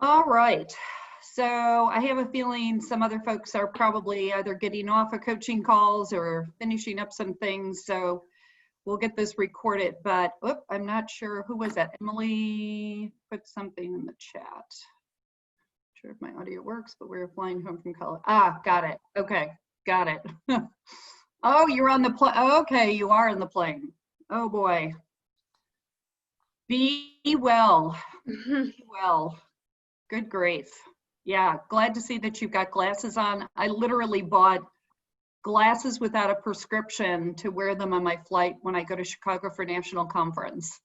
All right. So I have a feeling some other folks are probably either getting off of coaching calls or finishing up some things. So we'll get this recorded, but I'm not sure who was that. Emily put something in the chat. Not sure if my audio works, but we're flying home from college. Got it. Okay, got it. Oh, you're on the plane. Okay, you are on the plane. Oh boy. Be well. Be well. Good grief. Yeah, glad to see that you've got glasses on. I literally bought glasses without a prescription to wear them on my flight when I go to Chicago for national conference.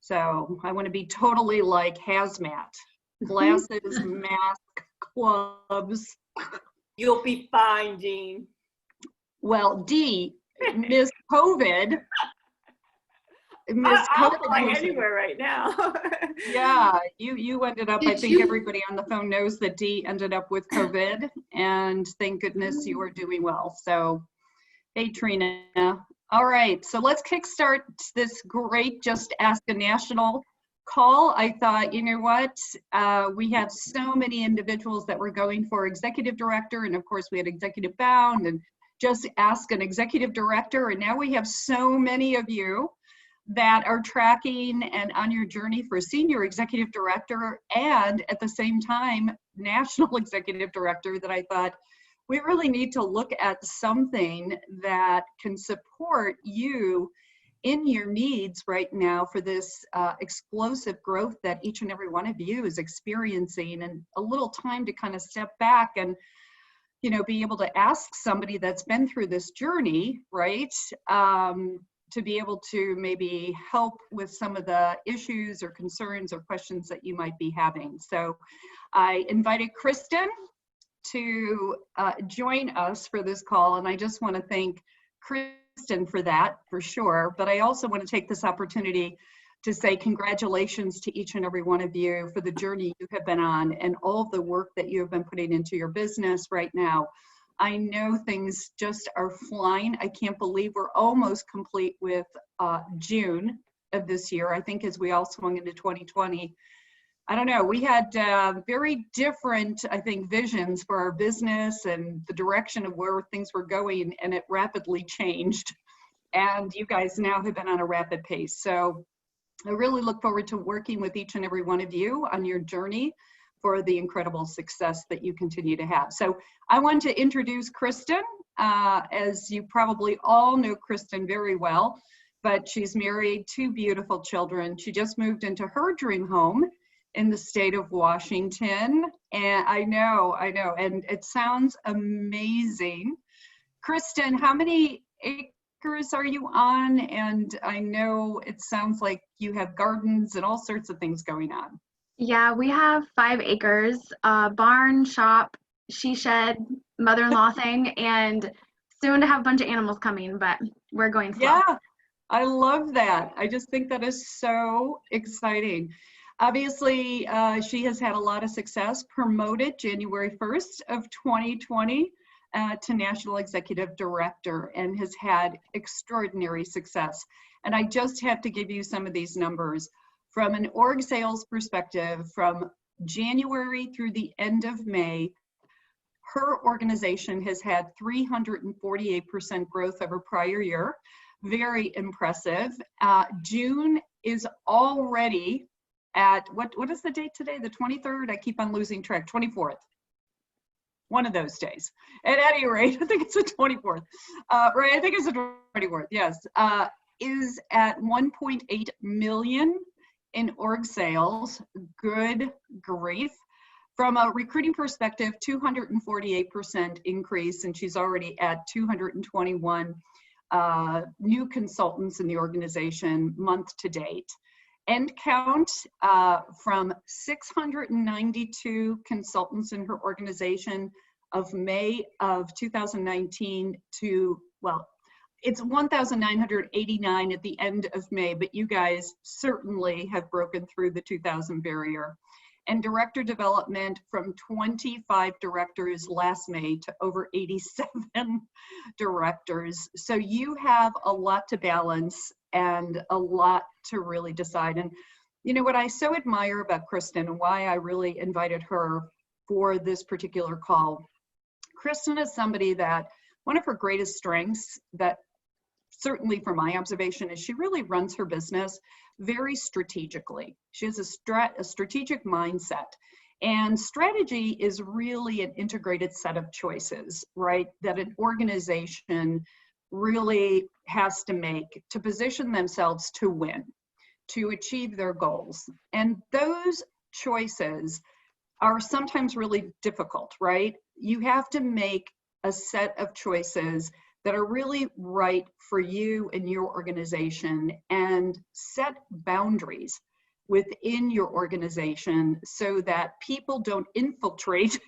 So I want to be totally like hazmat. Glasses, mask, gloves. You'll be fine, Jean. Well, D, Miss COVID. Miss COVID like anywhere right now. Yeah, you ended up, I think everybody on the phone knows that Dee ended up with COVID, and thank goodness you are doing well. So, hey Trina. All right, so let's kickstart this great Just Ask a National call. I thought, you know what, we have so many individuals that were going for executive director, and of course we had executive bound and Just Ask an Executive Director, and now we have so many of you that are tracking and on your journey for senior executive director and at the same time national executive director, that I thought we really need to look at something that can support you in your needs right now for this explosive growth that each and every one of you is experiencing, and a little time to kind of step back and, you know, be able to ask somebody that's been through this journey, right? To be able to maybe help with some of the issues or concerns or questions that you might be having. So I invited Kristen to join us for this call, and I just want to thank Kristen for that, for sure. But I also want to take this opportunity to say congratulations to each and every one of you for the journey you have been on and all of the work that you have been putting into your business right now. I know things just are flying. I can't believe we're almost complete with June of this year. I think as we all swung into 2020, I don't know, we had very different, I think, visions for our business and the direction of where things were going, and it rapidly changed. And you guys now have been on a rapid pace. So I really look forward to working with each and every one of you on your journey for the incredible success that you continue to have. So I want to introduce Kristen. As you probably all know Kristen very well, but she's married, 2 beautiful children. She just moved into her dream home in the state of Washington. And I know, and it sounds amazing. Kristen, how many acres are you on? And I know it sounds like you have gardens and all sorts of things going on. Yeah, we have 5 acres, barn, shop, she shed, mother-in-law thing, and soon to have a bunch of animals coming, but we're going slow. Yeah, I love that. I just think that is so exciting. Obviously, she has had a lot of success, promoted January 1st of 2020 to National Executive Director, and has had extraordinary success. And I just have to give you some of these numbers. From an org sales perspective, from January through the end of May, her organization has had 348% growth over prior year. Very impressive. June is already at, what is the date today? The 23rd? I keep on losing track. 24th. One of those days. At any rate, I think it's the 24th. Right, I think it's the 24th, yes. Is at 1.8 million in org sales. Good grief. From a recruiting perspective, 248% increase, and she's already at 221 new consultants in the organization month to date. End count from 692 consultants in her organization of May of 2019 to, well, it's 1,989 at the end of May, but you guys certainly have broken through the 2,000 barrier. And director development from 25 directors last May to over 87 directors. So you have a lot to balance and a lot to really decide. And You know what I so admire about Kristen and why I really invited her for this particular call. Kristen is somebody that one of her greatest strengths, that certainly from my observation, is she really runs her business very strategically. She has a strategic mindset. And strategy is really an integrated set of choices, right, that an organization really has to make to position themselves to win, to achieve their goals. And those choices are sometimes really difficult, right? You have to make a set of choices that are really right for you and your organization, and set boundaries within your organization so that people don't infiltrate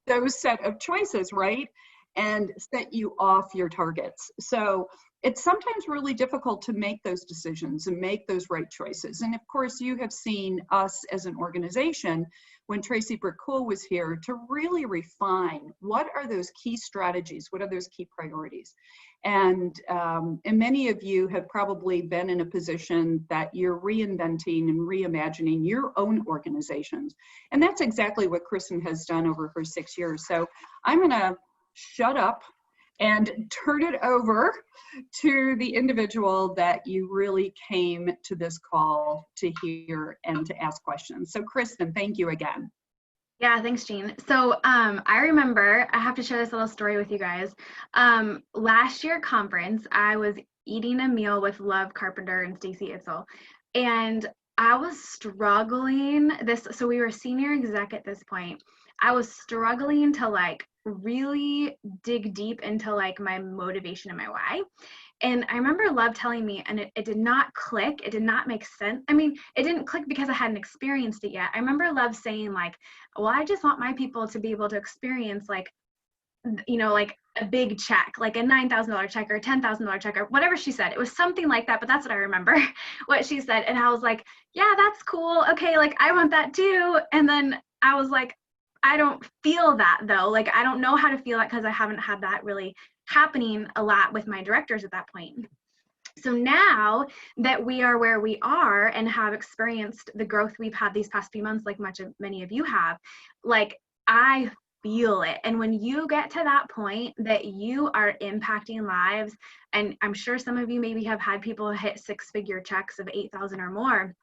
those set of choices, right? And set you off your targets. So it's sometimes really difficult to make those decisions and make those right choices. And of course, you have seen us as an organization, when Tracy Brickcool was here, to really refine what are those key strategies, what are those key priorities. And many of you have probably been in a position that you're reinventing and reimagining your own organizations. And that's exactly what Kristen has done over her 6 years. So I'm gonna shut up and turn it over to the individual that you really came to this call to hear and to ask questions. So Kristen, thank you again. Yeah, thanks, Jean. So I remember, I have to share this little story with you guys. Last year conference, I was eating a meal with Love Carpenter and Stacy Itzel, and I was struggling so we were senior exec at this point. I was struggling to like really dig deep into like my motivation and my why. And I remember Love telling me, and it did not click. It did not make sense. I mean, it didn't click because I hadn't experienced it yet. I remember Love saying like, well, I just want my people to be able to experience like, you know, like a big check, like a $9,000 check or a $10,000 check or whatever she said. It was something like that, but that's what I remember what she said. And I was like, yeah, that's cool. Okay, like I want that too. And then I was like, I don't feel that though. Like I don't know how to feel that because I haven't had that really happening a lot with my directors at that point. So now that we are where we are and have experienced the growth we've had these past few months, like many of you have, like I feel it. And when you get to that point that you are impacting lives, and I'm sure some of you maybe have had people hit 6-figure checks of 8,000 or more,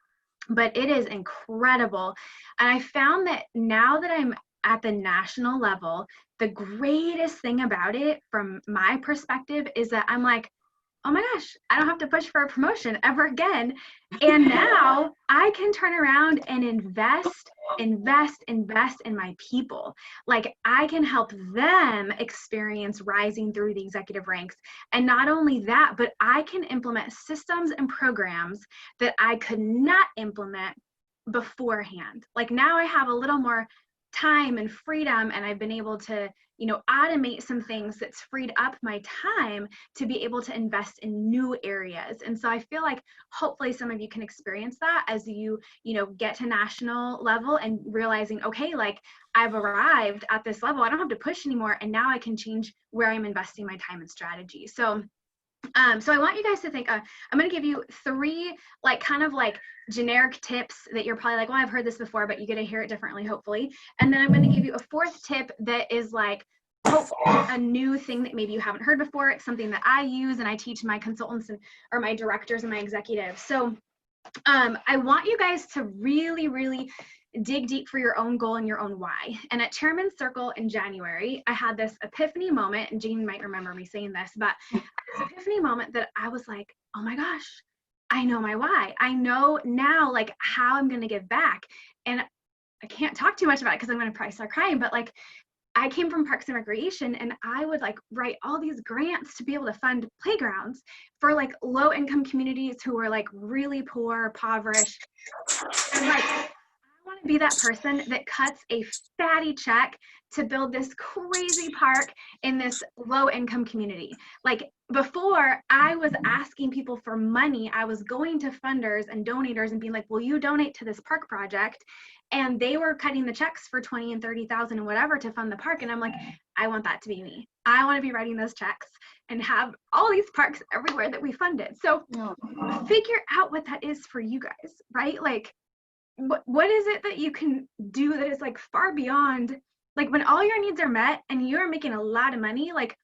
but it is incredible. And I found that now that I'm at the national level, the greatest thing about it from my perspective is that I'm like, oh my gosh, I don't have to push for a promotion ever again. And now I can turn around and invest in my people. Like I can help them experience rising through the executive ranks. And not only that, but I can implement systems and programs that I could not implement beforehand. Like now I have a little more time and freedom, and I've been able to, you know, automate some things that's freed up my time to be able to invest in new areas. And so I feel like hopefully some of you can experience that as you know, get to national level and realizing, okay, like I've arrived at this level, I don't have to push anymore, and now I can change where I'm investing my time and strategy. So I want you guys to think, I'm going to give you 3 like kind of like generic tips that you're probably like, well, I've heard this before, but you get to hear it differently, hopefully. And then I'm going to give you a 4th tip that is like a new thing that maybe you haven't heard before. It's something that I use and I teach my consultants or my directors and my executives. So I want you guys to really, really dig deep for your own goal and your own why. And at Chairman's Circle in January, I had this epiphany moment, and Jean might remember me saying this, but this epiphany moment that I was like, oh my gosh, I know my why. I know now like how I'm going to give back. And I can't talk too much about it because I'm going to probably start crying, but like I came from Parks and Recreation, and I would like write all these grants to be able to fund playgrounds for like low income communities who were like really poor, impoverished. And like, I want to be that person that cuts a fatty check to build this crazy park in this low income community. Like before, I was asking people for money. I was going to funders and donators and being like, will you donate to this park project? And they were cutting the checks for 20 and 30,000 and whatever to fund the park. And I'm like, I want that to be me. I want to be writing those checks and have all these parks everywhere that we funded. So figure out what that is for you guys, right? Like, what is it that you can do that is like far beyond, like when all your needs are met and you're making a lot of money, like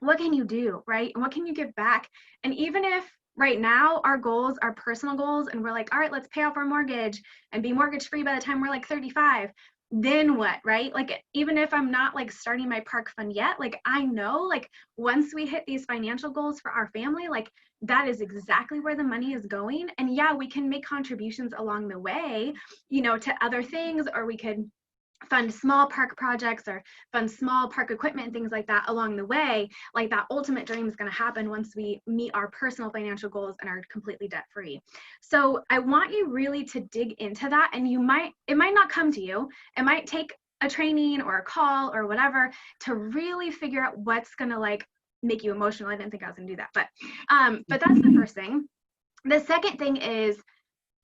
what can you do, right? And what can you give back? And even if right now our goals are personal goals and we're like, all right, let's pay off our mortgage and be mortgage free by the time we're like 35, then what, right? Like even if I'm not like starting my park fund yet, like I know like once we hit these financial goals for our family, like that is exactly where the money is going. And yeah, we can make contributions along the way, you know, to other things, or we could fund small park projects or fund small park equipment and things like that along the way. Like that ultimate dream is going to happen once we meet our personal financial goals and are completely debt free. So I want you really to dig into that, and it might not come to you. It might take a training or a call or whatever to really figure out what's going to like make you emotional. I didn't think I was going to do that, but that's the first thing. The second thing is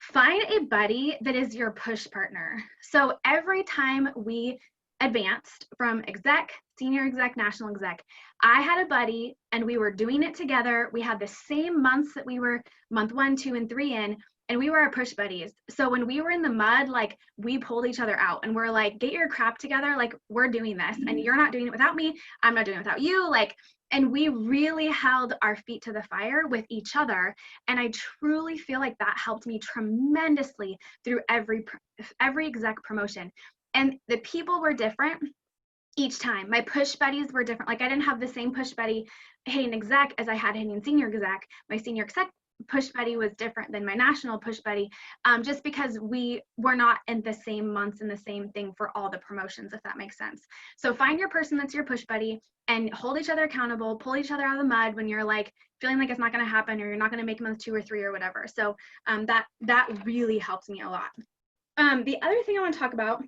find a buddy that is your push partner. So every time we advanced from exec, senior exec, national exec, I had a buddy and we were doing it together. We had the same months that we were month 1, 2, and 3 in, and we were our push buddies. So when we were in the mud, like we pulled each other out and we're like, get your crap together. Like we're doing this and you're not doing it without me. I'm not doing it without you. Like, and we really held our feet to the fire with each other. And I truly feel like that helped me tremendously through every exec promotion. And the people were different each time. My push buddies were different. Like I didn't have the same push buddy hitting exec as I had hitting senior exec. My senior exec push buddy was different than my national push buddy, just because we were not in the same months and the same thing for all the promotions, if that makes sense. So find your person that's your push buddy and hold each other accountable, pull each other out of the mud when you're like feeling like it's not going to happen or you're not going to make month 2 or 3 or whatever. So that really helps me a lot. The other thing I want to talk about,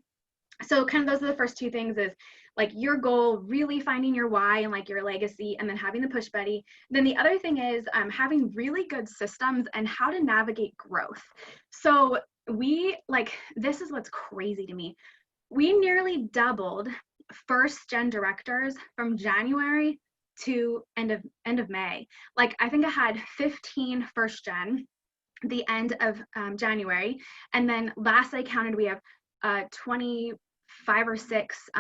so kind of those are the first 2 things, is like your goal, really finding your why and like your legacy, and then having the push buddy. Then the other thing is having really good systems and how to navigate growth. So this is what's crazy to me. We nearly doubled first gen directors from January to end of May. Like I think I had 15 first gen the end of January, and then last I counted we have 25 or 6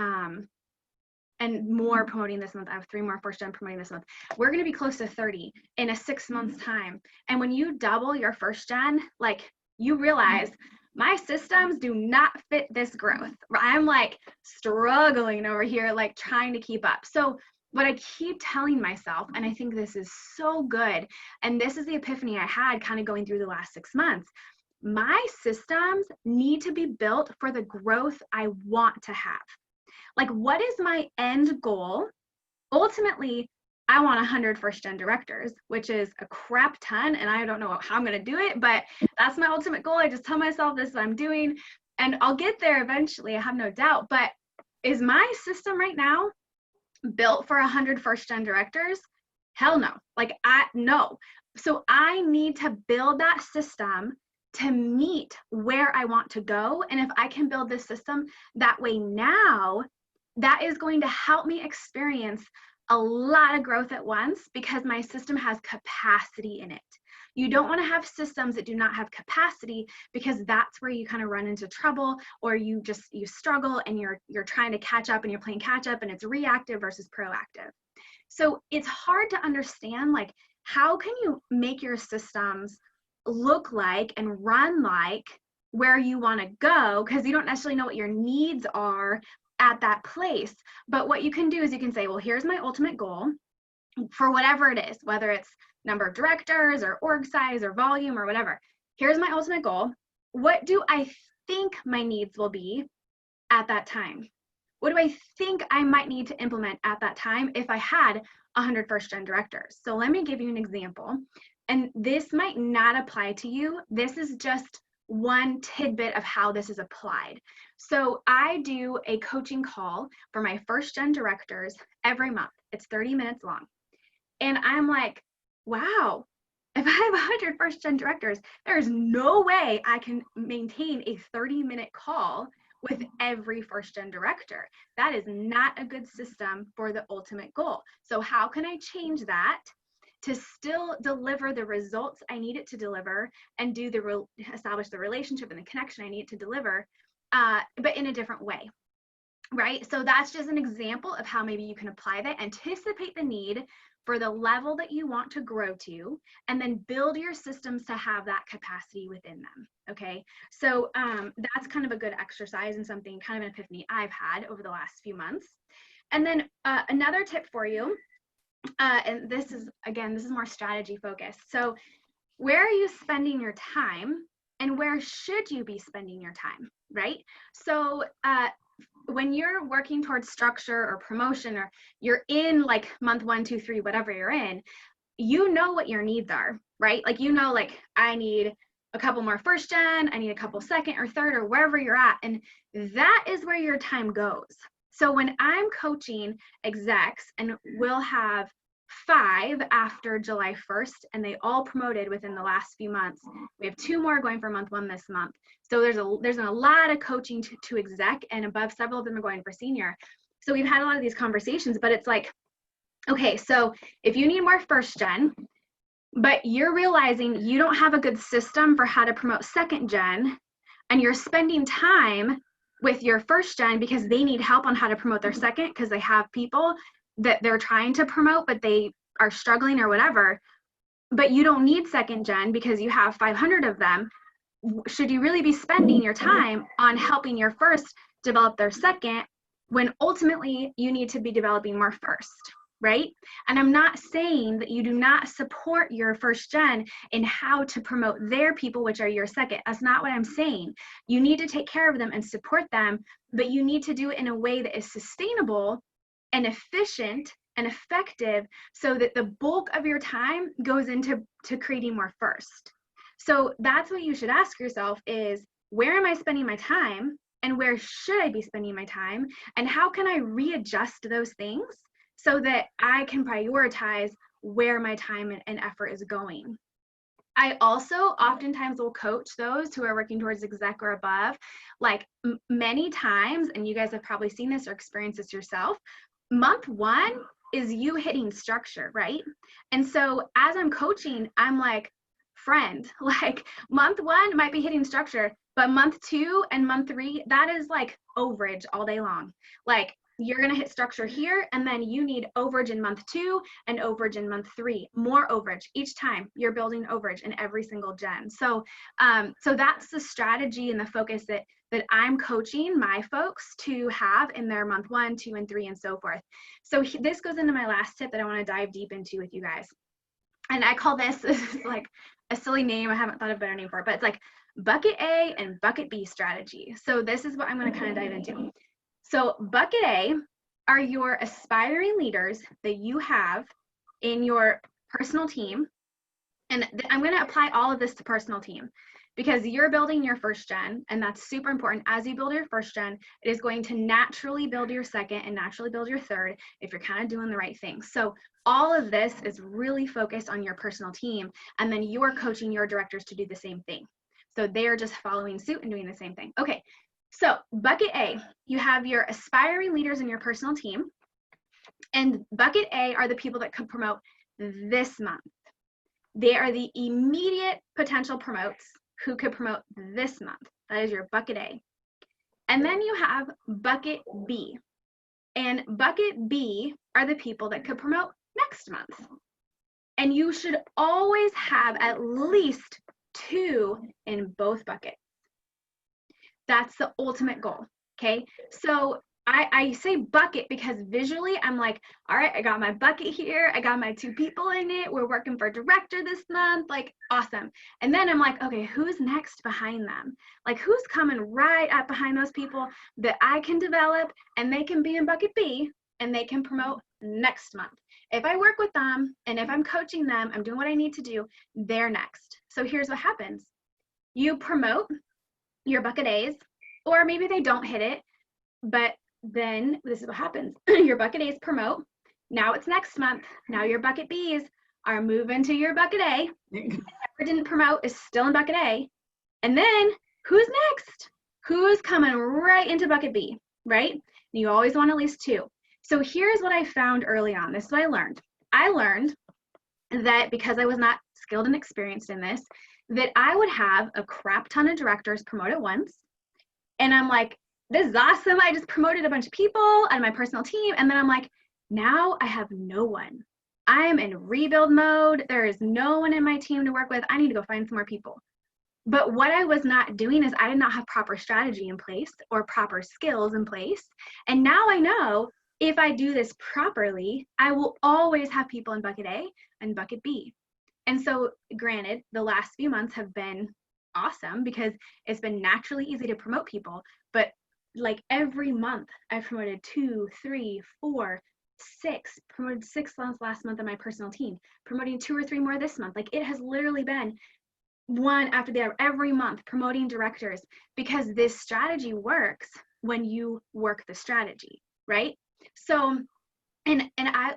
and more promoting this month. I have 3 more first gen promoting this month. We're going to be close to 30 in a 6 months time. And when you double your first gen, like you realize my systems do not fit this growth. I'm like struggling over here, like trying to keep up. So what I keep telling myself, and I think this is so good, and this is the epiphany I had kind of going through the last 6 months, my systems need to be built for the growth I want to have. Like, what is my end goal? Ultimately, I want 100 first gen directors, which is a crap ton, and I don't know how I'm going to do it, but that's my ultimate goal. I just tell myself this is what I'm doing, and I'll get there eventually, I have no doubt. But is my system right now built for 100 first gen directors? Hell no. Like, no. So I need to build that system to meet where I want to go. And if I can build this system that way now, that is going to help me experience a lot of growth at once because my system has capacity in it. You don't want to have systems that do not have capacity, because that's where you kind of run into trouble, or you struggle and you're trying to catch up and you're playing catch up and it's reactive versus proactive. So it's hard to understand, like, how can you make your systems look like and run like where you want to go, because you don't necessarily know what your needs are at that place. But what you can do is you can say, well, here's my ultimate goal for whatever it is, whether it's number of directors or org size or volume or whatever. Here's my ultimate goal. What do I think my needs will be at that time? What do I think I might need to implement at that time if I had 100 first gen directors? So let me give you an example. And this might not apply to you. This is just one tidbit of how this is applied. So I do a coaching call for my first gen directors every month. It's 30 minutes long. And I'm like, wow, if I have 100 first gen directors, there's no way I can maintain a 30-minute call with every first gen director. That is not a good system for the ultimate goal. So how can I change that to still deliver the results I need it to deliver and do establish the relationship and the connection I need to deliver, but in a different way, right? So that's just an example of how maybe you can apply that, anticipate the need for the level that you want to grow to, and then build your systems to have that capacity within them, okay? So that's kind of a good exercise and something, kind of an epiphany I've had over the last few months. And then another tip for you, and this is more strategy focused. So where are you spending your time and where should you be spending your time, right? So when you're working towards structure or promotion, or you're in like month 1, 2, 3, whatever you're in, you know what your needs are, right? Like, you know, like I need a couple more first gen, I need a couple second or third, or wherever you're at. And that is where your time goes. So when I'm coaching execs, and we'll have 5 after July 1st, and they all promoted within the last few months. We have 2 more going for month 1 this month. So there's a lot of coaching to exec, and above, several of them are going for senior. So we've had a lot of these conversations, but it's like, okay, so if you need more first gen, but you're realizing you don't have a good system for how to promote second gen, and you're spending time with your first gen because they need help on how to promote their second, because they have people that they're trying to promote, but they are struggling or whatever, but you don't need second gen because you have 500 of them. Should you really be spending your time on helping your first develop their second, when ultimately you need to be developing more first, right? And I'm not saying that you do not support your first gen in how to promote their people, which are your second. That's not what I'm saying. You need to take care of them and support them, but you need to do it in a way that is sustainable and efficient and effective, so that the bulk of your time goes into creating more first. So that's what you should ask yourself is, where am I spending my time, and where should I be spending my time, and how can I readjust those things so that I can prioritize where my time and effort is going. I also oftentimes will coach those who are working towards exec or above, like many times, and you guys have probably seen this or experienced this yourself, month 1 is you hitting structure, right? And so as I'm coaching, I'm like, friend, like month 1 might be hitting structure, but month 2 and month 3, that is like overage all day long. Like, you're going to hit structure here, and then you need overage in month 2 and overage in month 3, more overage each time you're building overage in every single gen. So so that's the strategy and the focus that I'm coaching my folks to have in their month 1, 2, and 3, and so forth. So this goes into my last tip that I want to dive deep into with you guys. And I call this is like a silly name. I haven't thought of a better name for it, but it's like bucket A and bucket B strategy. So this is what I'm going to kind of dive into. So bucket A are your aspiring leaders that you have in your personal team. And I'm going to apply all of this to personal team, because you're building your first gen, and that's super important. As you build your first gen, it is going to naturally build your second and naturally build your third if you're kind of doing the right things. So all of this is really focused on your personal team, and then you're coaching your directors to do the same thing. So they're just following suit and doing the same thing. Okay, so bucket A, you have your aspiring leaders in your personal team, and bucket A are the people that could promote this month. They are the immediate potential promotes who could promote this month. That is your bucket A. And then you have bucket B. And bucket B are the people that could promote next month. And you should always have at least 2 in both buckets. That's the ultimate goal, okay? So I say bucket because visually I'm like, all right, I got my bucket here. I got my 2 people in it. We're working for director this month, like awesome. And then I'm like, okay, who's next behind them? Like, who's coming right up behind those people that I can develop, and they can be in bucket B and they can promote next month. If I work with them and if I'm coaching them, I'm doing what I need to do, they're next. So here's what happens. you promote your bucket A's, or maybe they don't hit it, but then this is what happens. Your bucket A's promote. Now it's next month. Now your bucket B's are moving to your bucket A. Whoever didn't promote is still in bucket A. And then who's next? Who's coming right into bucket B, right? And you always want at least 2. So here's what I found early on. This is what I learned. I learned that because I was not skilled and experienced in this, that I would have a crap ton of directors promote at once. And I'm like, this is awesome. I just promoted a bunch of people out of my personal team. And then I'm like, now I have no one. I am in rebuild mode. There is no one in my team to work with. I need to go find some more people. But what I was not doing is I did not have proper strategy in place or proper skills in place. And now I know if I do this properly, I will always have people in bucket A and bucket B. And so granted, the last few months have been awesome because it's been naturally easy to promote people. But like every month I've promoted 2, 3, 4, 6, promoted 6 last month on my personal team, promoting 2 or 3 more this month. Like it has literally been one after the other every month promoting directors, because this strategy works when you work the strategy, right? So, and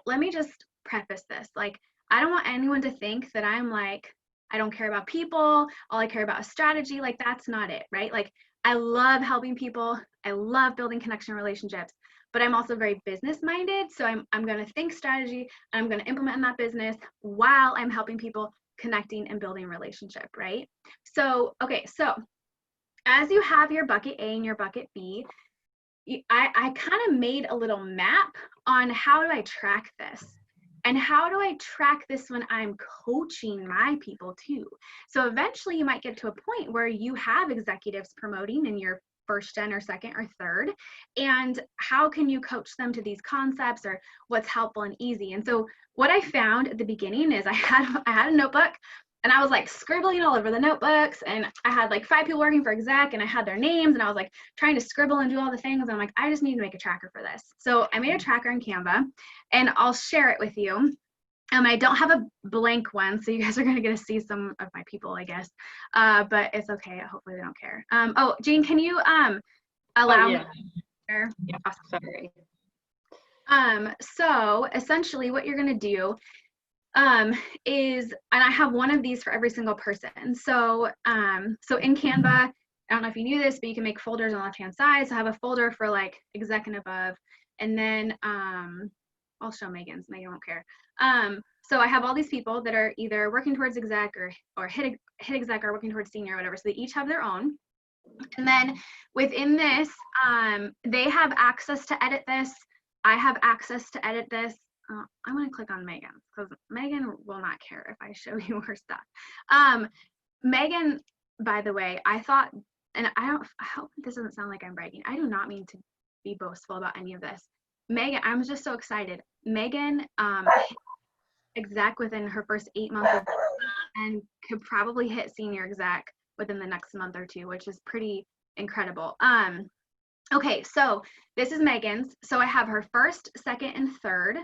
let me just preface this, like, I don't want anyone to think that I'm like, I don't care about people, all I care about is strategy. Like, that's not it, right? Like, I love helping people. I love building connection relationships, but I'm also very business minded. So I'm going to think strategy and I'm going to implement in that business while I'm helping people connecting and building relationship, right? So, okay, so as you have your bucket A and your bucket B, I kind of made a little map on how do I track this. And how do I track this when I'm coaching my people too? So eventually you might get to a point where you have executives promoting in your first gen or second or third. And how can you coach them to these concepts or what's helpful and easy? And so what I found at the beginning is I had a notebook and I was like scribbling all over the notebooks, and I had like 5 people working for exec and I had their names and I was like trying to scribble and do all the things. And I'm like, I just need to make a tracker for this. So I made a tracker in Canva and I'll share it with you. I don't have a blank one, so you guys are going to get to see some of my people, I guess, but it's okay. Hopefully they don't care. Oh, Jean, can you allow me to share? Yeah, awesome. sorry. So essentially what you're going to do is, and I have one of these for every single person. So, so in Canva, I don't know if you knew this, but you can make folders on the left-hand side. So I have a folder for like exec and above, and then I'll show Megan's. Megan won't care. So I have all these people that are either working towards exec or hit exec or working towards senior or whatever. So they each have their own. And then within this, they have access to edit this. I have access to edit this. I'm going to click on Megan because Megan will not care if I show you her stuff. Megan, by the way, I thought, and I hope this doesn't sound like I'm bragging. I do not mean to be boastful about any of this. Megan, I'm just so excited. Megan exec within her first 8 months of, and could probably hit senior exec within the next month or 2, which is pretty incredible. Okay, so this is Megan's. So I have her first, second, and third,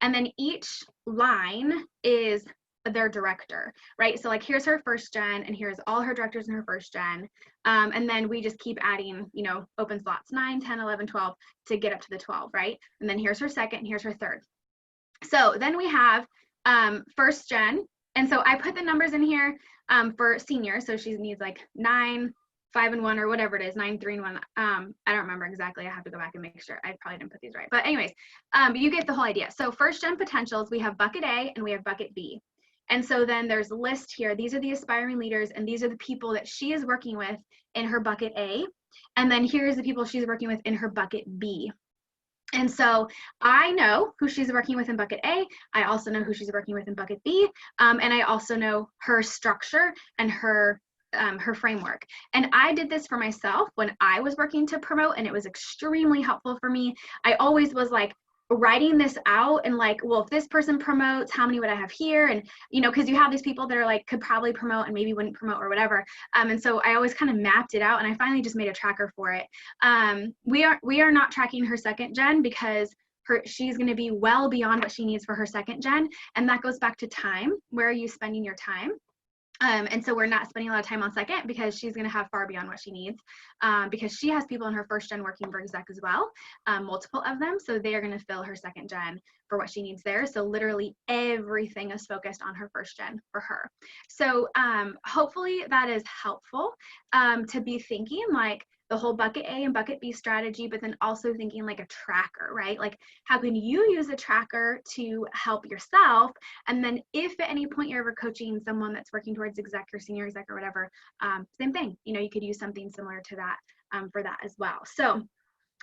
and then each line is their director, right? So like here's her first gen, and here's all her directors in her first gen, and then we just keep adding, you know, open slots 9, 10, 11, 12 to get up to the 12, right? And then here's her second, and here's her third. So then we have first gen, and so I put the numbers in here for senior. So she needs like 9, 5 and 1 or whatever it is, 9, 3 and 1. I don't remember exactly. I have to go back and make sure. I probably didn't put these right. But anyways, you get the whole idea. So first gen potentials, we have bucket A and we have bucket B. And so then there's a list here. These are the aspiring leaders and these are the people that she is working with in her bucket A. And then here's the people she's working with in her bucket B. And so I know who she's working with in bucket A. I also know who she's working with in bucket B. And I also know her structure and her framework. And I did this for myself when I was working to promote, and it was extremely helpful for me. I always was like writing this out and like, well, if this person promotes, how many would I have here? And, you know, because you have these people that are like, could probably promote and maybe wouldn't promote or whatever. And so I always kind of mapped it out, and I finally just made a tracker for it. We are not tracking her second gen because she's going to be well beyond what she needs for her second gen. And that goes back to time. Where are you spending your time? And so we're not spending a lot of time on second because she's going to have far beyond what she needs, because she has people in her first gen working for exec as well, multiple of them. So they are going to fill her second gen for what she needs there. So literally everything is focused on her first gen for her. So hopefully that is helpful, to be thinking like the whole bucket A and bucket B strategy, but then also thinking like a tracker, right? Like how can you use a tracker to help yourself? And then if at any point you're ever coaching someone that's working towards exec or senior exec or whatever, same thing, you know, you could use something similar to that for that as well. So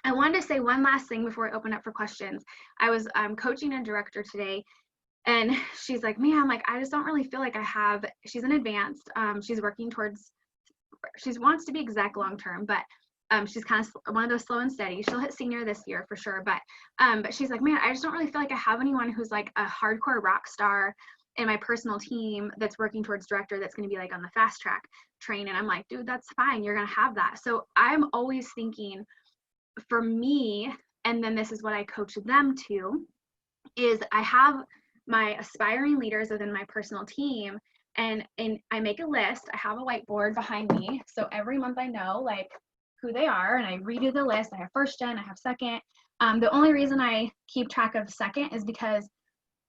I wanted to say one last thing before I open up for questions. I was coaching a director today, and she's like, man, like, I just don't really feel like I have, she's an advanced, she's working towards, she wants to be exec long-term, but she's kind of one of those slow and steady. She'll hit senior this year for sure. But she's like, man, I just don't really feel like I have anyone who's like a hardcore rock star in my personal team that's working towards director that's going to be like on the fast track train. And I'm like, dude, that's fine. You're going to have that. So I'm always thinking for me, and then this is what I coach them to, is I have my aspiring leaders within my personal team, and I make a list. I have a whiteboard behind me, so every month I know like who they are, and I redo the list. I have first gen, I have second. The only reason I keep track of second is because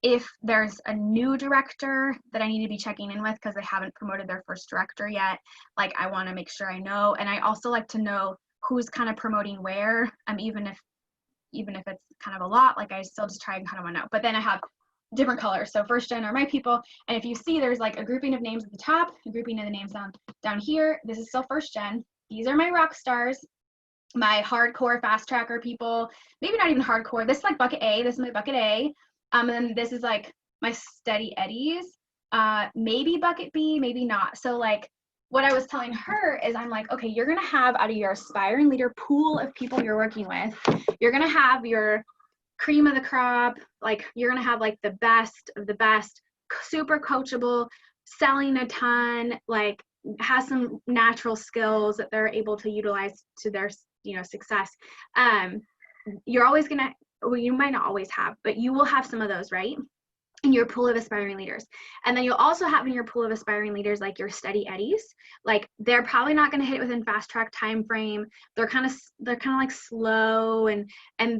if there's a new director that I need to be checking in with because they haven't promoted their first director yet, like I want to make sure I know. And I also like to know who's kind of promoting where, even if it's kind of a lot, like I still just try and kind of want to know. But then I have different colors. So first gen are my people. And if you see, there's like a grouping of names at the top, a grouping of the names down here. This is still first gen. These are my rock stars, my hardcore fast tracker people, maybe not even hardcore. This is like bucket A. This is my bucket A. And then this is like my steady eddies, maybe bucket B, maybe not. So like what I was telling her is I'm like, okay, you're going to have out of your aspiring leader pool of people you're working with, you're going to have your cream of the crop. Like you're going to have like the best of the best, super coachable, selling a ton, like has some natural skills that they're able to utilize to their, success. You're always going to, well, you might not always have, but you will have some of those, right? In your pool of aspiring leaders. And then you'll also have in your pool of aspiring leaders like your steady eddies. Like they're probably not going to hit it within fast track time frame. They're kind of like slow, and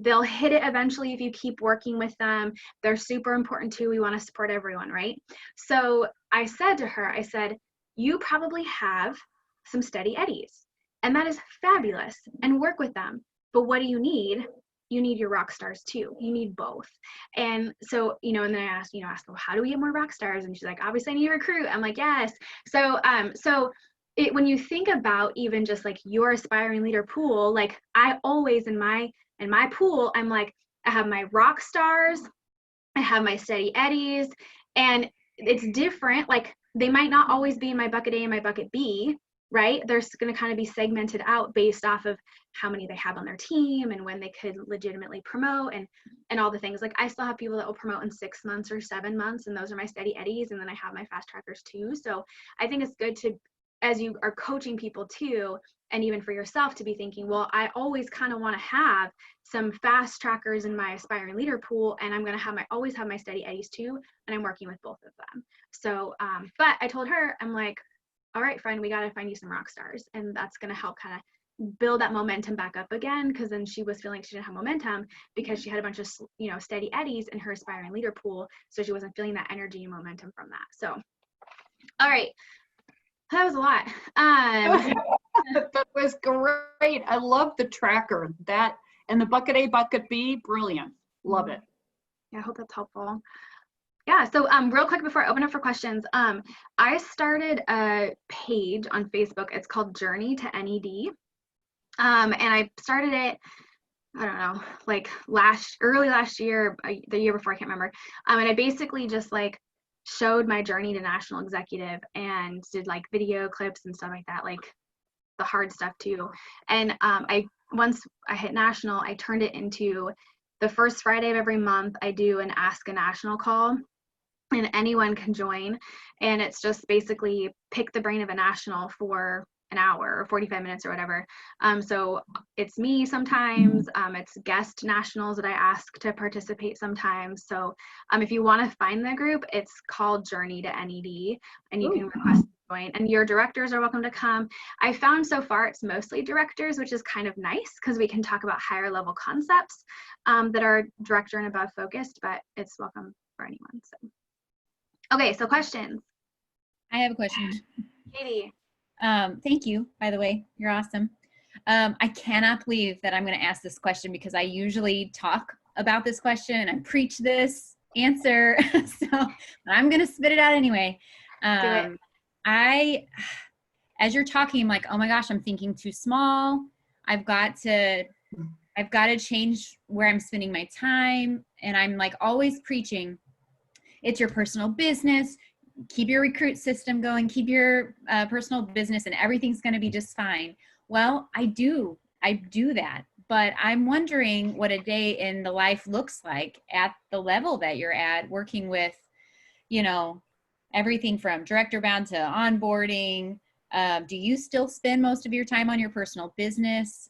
they'll hit it eventually if you keep working with them. They're super important too. We want to support everyone, right? So I said to her, I said, you probably have some steady eddies, and that is fabulous, and work with them. But what do you need? You need your rock stars too. You need both. And so, and then I asked, well, how do we get more rock stars? And she's like, obviously I need to recruit. I'm like, yes. So, when you think about even just like your aspiring leader pool, like I always in my pool, I'm like, I have my rock stars, I have my steady eddies, and it's different. Like they might not always be in my bucket A and my bucket B, right? They're going to kind of be segmented out based off of how many they have on their team and when they could legitimately promote and all the things. Like I still have people that will promote in 6 months or 7 months, and those are my steady eddies. And then I have my fast trackers too. So I think it's good to, as you are coaching people too, and even for yourself to be thinking, well, I always kind of want to have some fast trackers in my aspiring leader pool, and I'm going to always have my steady eddies too. And I'm working with both of them. So, but I told her, I'm like, all right, friend, we got to find you some rock stars. And that's going to help kind of build that momentum back up again. Because then she was feeling she didn't have momentum because she had a bunch of, steady eddies in her aspiring leader pool. So she wasn't feeling that energy and momentum from that. So, all right. That was a lot. That was great. I love the tracker. That and the bucket A, bucket B, brilliant. Love it. Yeah, I hope that's helpful. Yeah, so real quick before I open up for questions, I started a page on Facebook. It's called Journey to NED. And I started it, I don't know, like early last year, the year before, I can't remember. And I basically just like showed my journey to national executive and did like video clips and stuff like that, like the hard stuff too. And once I hit national, I turned it into the first Friday of every month. I do an Ask a National call, and anyone can join. And it's just basically pick the brain of a national for an hour or 45 minutes or whatever. So it's me sometimes, it's guest nationals that I ask to participate sometimes. So if you want to find the group, it's called Journey to NED, and you can request and your directors are welcome to come. I found so far it's mostly directors, which is kind of nice because we can talk about higher level concepts that are director and above focused, but it's welcome for anyone. So, okay, so questions. I have a question. Katie. Thank you, by the way. You're awesome. I cannot believe that I'm going to ask this question because I usually talk about this question and I preach this answer. So I'm going to spit it out anyway. Do it. As you're talking, I'm like, oh my gosh, I'm thinking too small. I've got to change where I'm spending my time. And I'm like always preaching, it's your personal business. Keep your recruit system going, keep your personal business, and everything's going to be just fine. Well, I do that, but I'm wondering what a day in the life looks like at the level that you're at, working with, everything from director bound to onboarding. Do you still spend most of your time on your personal business?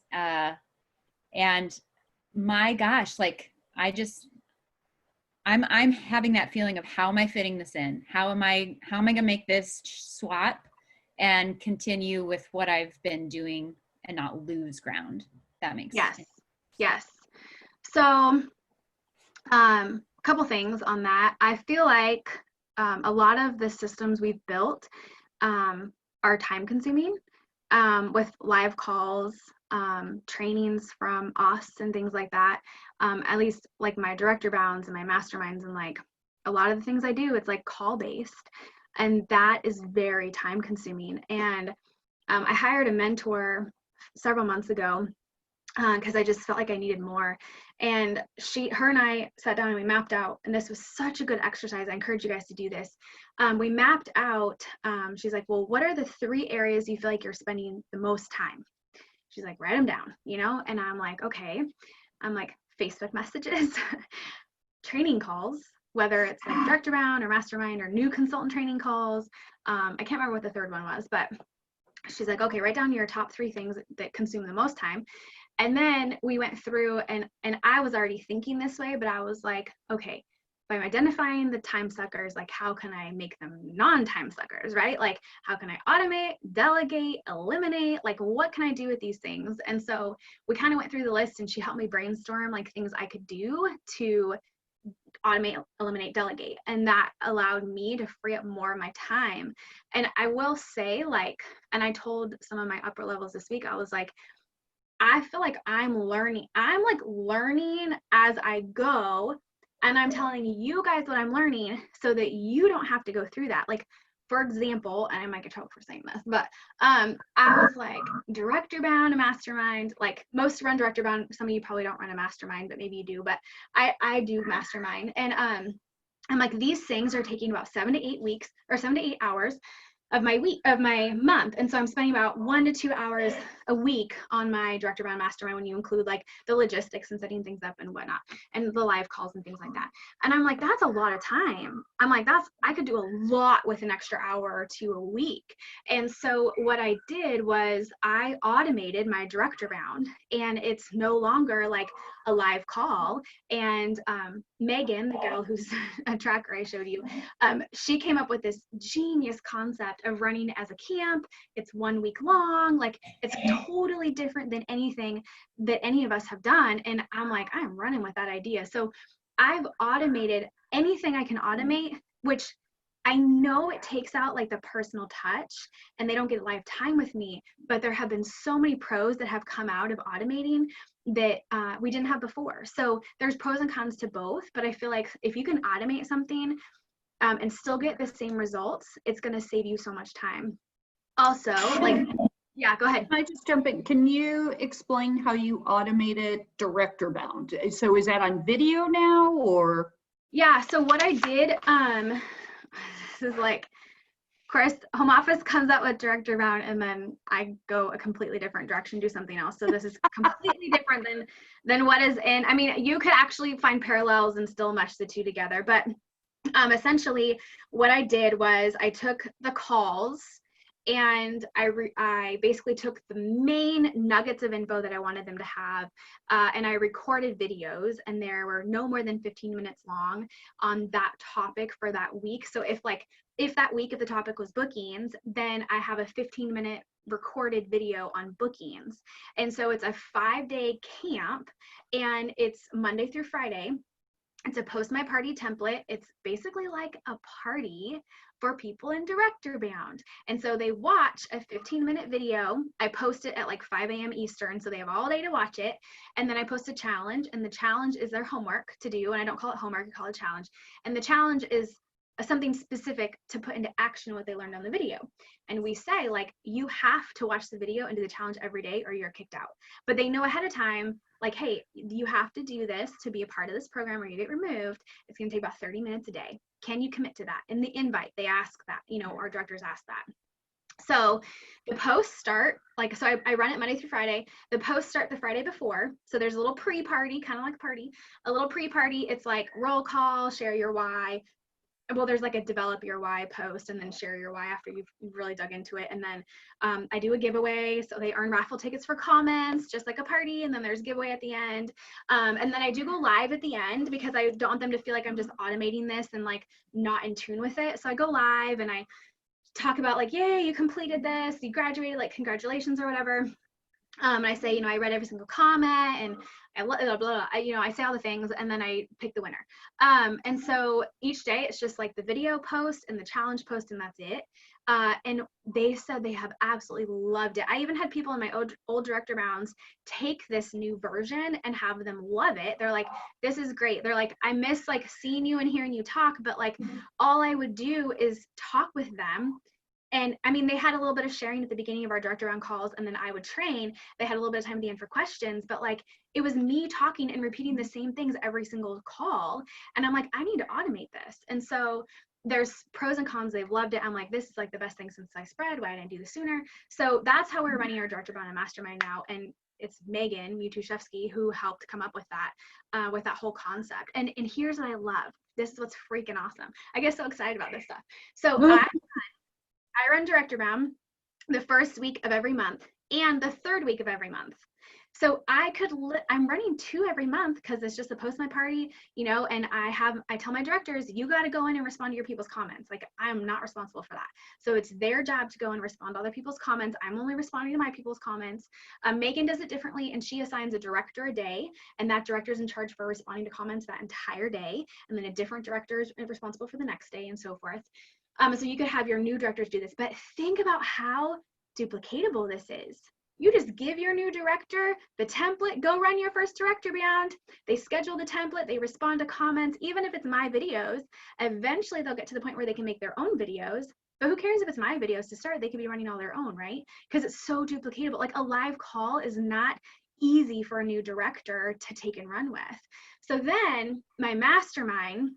And my gosh, like I'm having that feeling of how am I fitting this in? How am I going to make this swap and continue with what I've been doing and not lose ground? That makes sense. Yes. So, couple things on that. I feel like a lot of the systems we've built are time consuming with live calls, trainings from us and things like that. At least like my director bounds and my masterminds and like a lot of the things I do, it's like call based, and that is very time consuming. And I hired a mentor several months ago because I just felt like I needed more. And her and I sat down and we mapped out, and this was such a good exercise. I encourage you guys to do this. We mapped out, she's like, well, what are the 3 areas you feel like you're spending the most time? She's like, write them down, and I'm like, okay. I'm like, Facebook messages, training calls, whether it's like director bound or mastermind or new consultant training calls. I can't remember what the 3rd one was, but she's like, okay, write down your top 3 things that consume the most time. And then we went through and I was already thinking this way, but I was like, okay, if I'm identifying the time suckers, like how can I make them non-time suckers, right? Like how can I automate, delegate, eliminate, like what can I do with these things? And so we kind of went through the list and she helped me brainstorm like things I could do to automate, eliminate, delegate. And that allowed me to free up more of my time. And I will say and I told some of my upper levels this week, I was like, I feel like I'm learning as I go. And I'm telling you guys what I'm learning so that you don't have to go through that. Like, for example, and I might get trouble for saying this, but I was like director bound, a mastermind, like most run director bound. Some of you probably don't run a mastermind, but maybe you do, but I do mastermind. And I'm like, these things are taking about 7 to 8 weeks or 7 to 8 hours of my month. And so I'm spending about 1 to 2 hours a week on my director bound mastermind when you include like the logistics and setting things up and whatnot and the live calls and things like that. And I'm like, that's a lot of time. I'm like, I could do a lot with an extra hour or 2 a week. And so what I did was I automated my director bound, and it's no longer like a live call. And Megan, the gal who's a tracker I showed you, she came up with this genius concept of running as a camp. It's 1 week long, like it's totally different than anything that any of us have done. And I'm like, I'm running with that idea. So I've automated anything I can automate, which I know it takes out like the personal touch and they don't get live time with me, but there have been so many pros that have come out of automating that we didn't have before. So there's pros and cons to both, but I feel like if you can automate something and still get the same results, it's going to save you so much time. Also, like, yeah, go ahead. Can I just jump in? Can you explain how you automated director bound? So is that on video now or? Yeah, so what I did, this is like, of course, home office comes out with director bound and then I go a completely different direction, do something else. So this is completely different than what is in, I mean, you could actually find parallels and still mesh the two together. But essentially what I did was I took the calls And I basically took the main nuggets of info that I wanted them to have, and I recorded videos, and there were no more than 15 minutes long on that topic for that week. So if that week, if the topic was bookings, then I have a 15-minute recorded video on bookings. And so it's a 5-day camp, and it's Monday through Friday. It's a post my party template. It's basically like a party for people in Director Bound. And so they watch a 15-minute video. I post it at like 5 a.m. Eastern, so they have all day to watch it. And then I post a challenge, and the challenge is their homework to do. And I don't call it homework, I call it challenge. And the challenge is something specific to put into action what they learned on the video. And we say, like, you have to watch the video and do the challenge every day or you're kicked out. But they know ahead of time, like, hey, you have to do this to be a part of this program or you get removed. It's going to take about 30 minutes a day. Can you commit to that? In the invite, they ask that, our directors ask that. So the posts start, so I run it Monday through Friday. The posts start the Friday before. So there's a little pre-party, kind of like party, a little pre-party. It's like roll call, share your why. Well, there's like a develop your why post, and then share your why after you've really dug into it. And then I do a giveaway. So they earn raffle tickets for comments, just like a party. And then there's giveaway at the end. And then I do go live at the end because I don't want them to feel like I'm just automating this and like not in tune with it. So I go live and I talk about like, yay, you completed this, you graduated, like congratulations or whatever. And I say, I read every single comment, and I blah, blah, blah. I say all the things, and then I pick the winner. And so each day it's just like the video post and the challenge post, and that's it. And they said they have absolutely loved it. I even had people in my old Director Bounds take this new version and have them love it. They're like, this is great. They're like, I miss like seeing you and hearing you talk, but like all I would do is talk with them. And I mean, they had a little bit of sharing at the beginning of our Director Bound calls, and then I would train. They had a little bit of time at the end for questions, but like it was me talking and repeating the same things every single call. And I'm like, I need to automate this. And so there's pros and cons. They've loved it. I'm like, this is like the best thing since sliced bread. Why didn't I do this sooner? So that's how we're running our Director Bound and Mastermind now. And it's Megan Mutuszewski who helped come up with that whole concept. And here's what I love. This is what's freaking awesome. I get so excited about this stuff. So I run Director Bound the first week of every month and the third week of every month. So I'm running 2 every month because it's just a post my party, and I tell my directors, you got to go in and respond to your people's comments. Like, I'm not responsible for that. So it's their job to go and respond to other people's comments. I'm only responding to my people's comments. Megan does it differently, and she assigns a director a day, and that director is in charge for responding to comments that entire day. And then a different director is responsible for the next day, and so forth. So you could have your new directors do this, but think about how duplicatable this is. You just give your new director the template, go run your first Director Bound. They schedule the template, they respond to comments, even if it's my videos. Eventually they'll get to the point where they can make their own videos, but who cares if it's my videos to start? They could be running all their own, right? Because it's so duplicatable. Like, a live call is not easy for a new director to take and run with. So then my mastermind,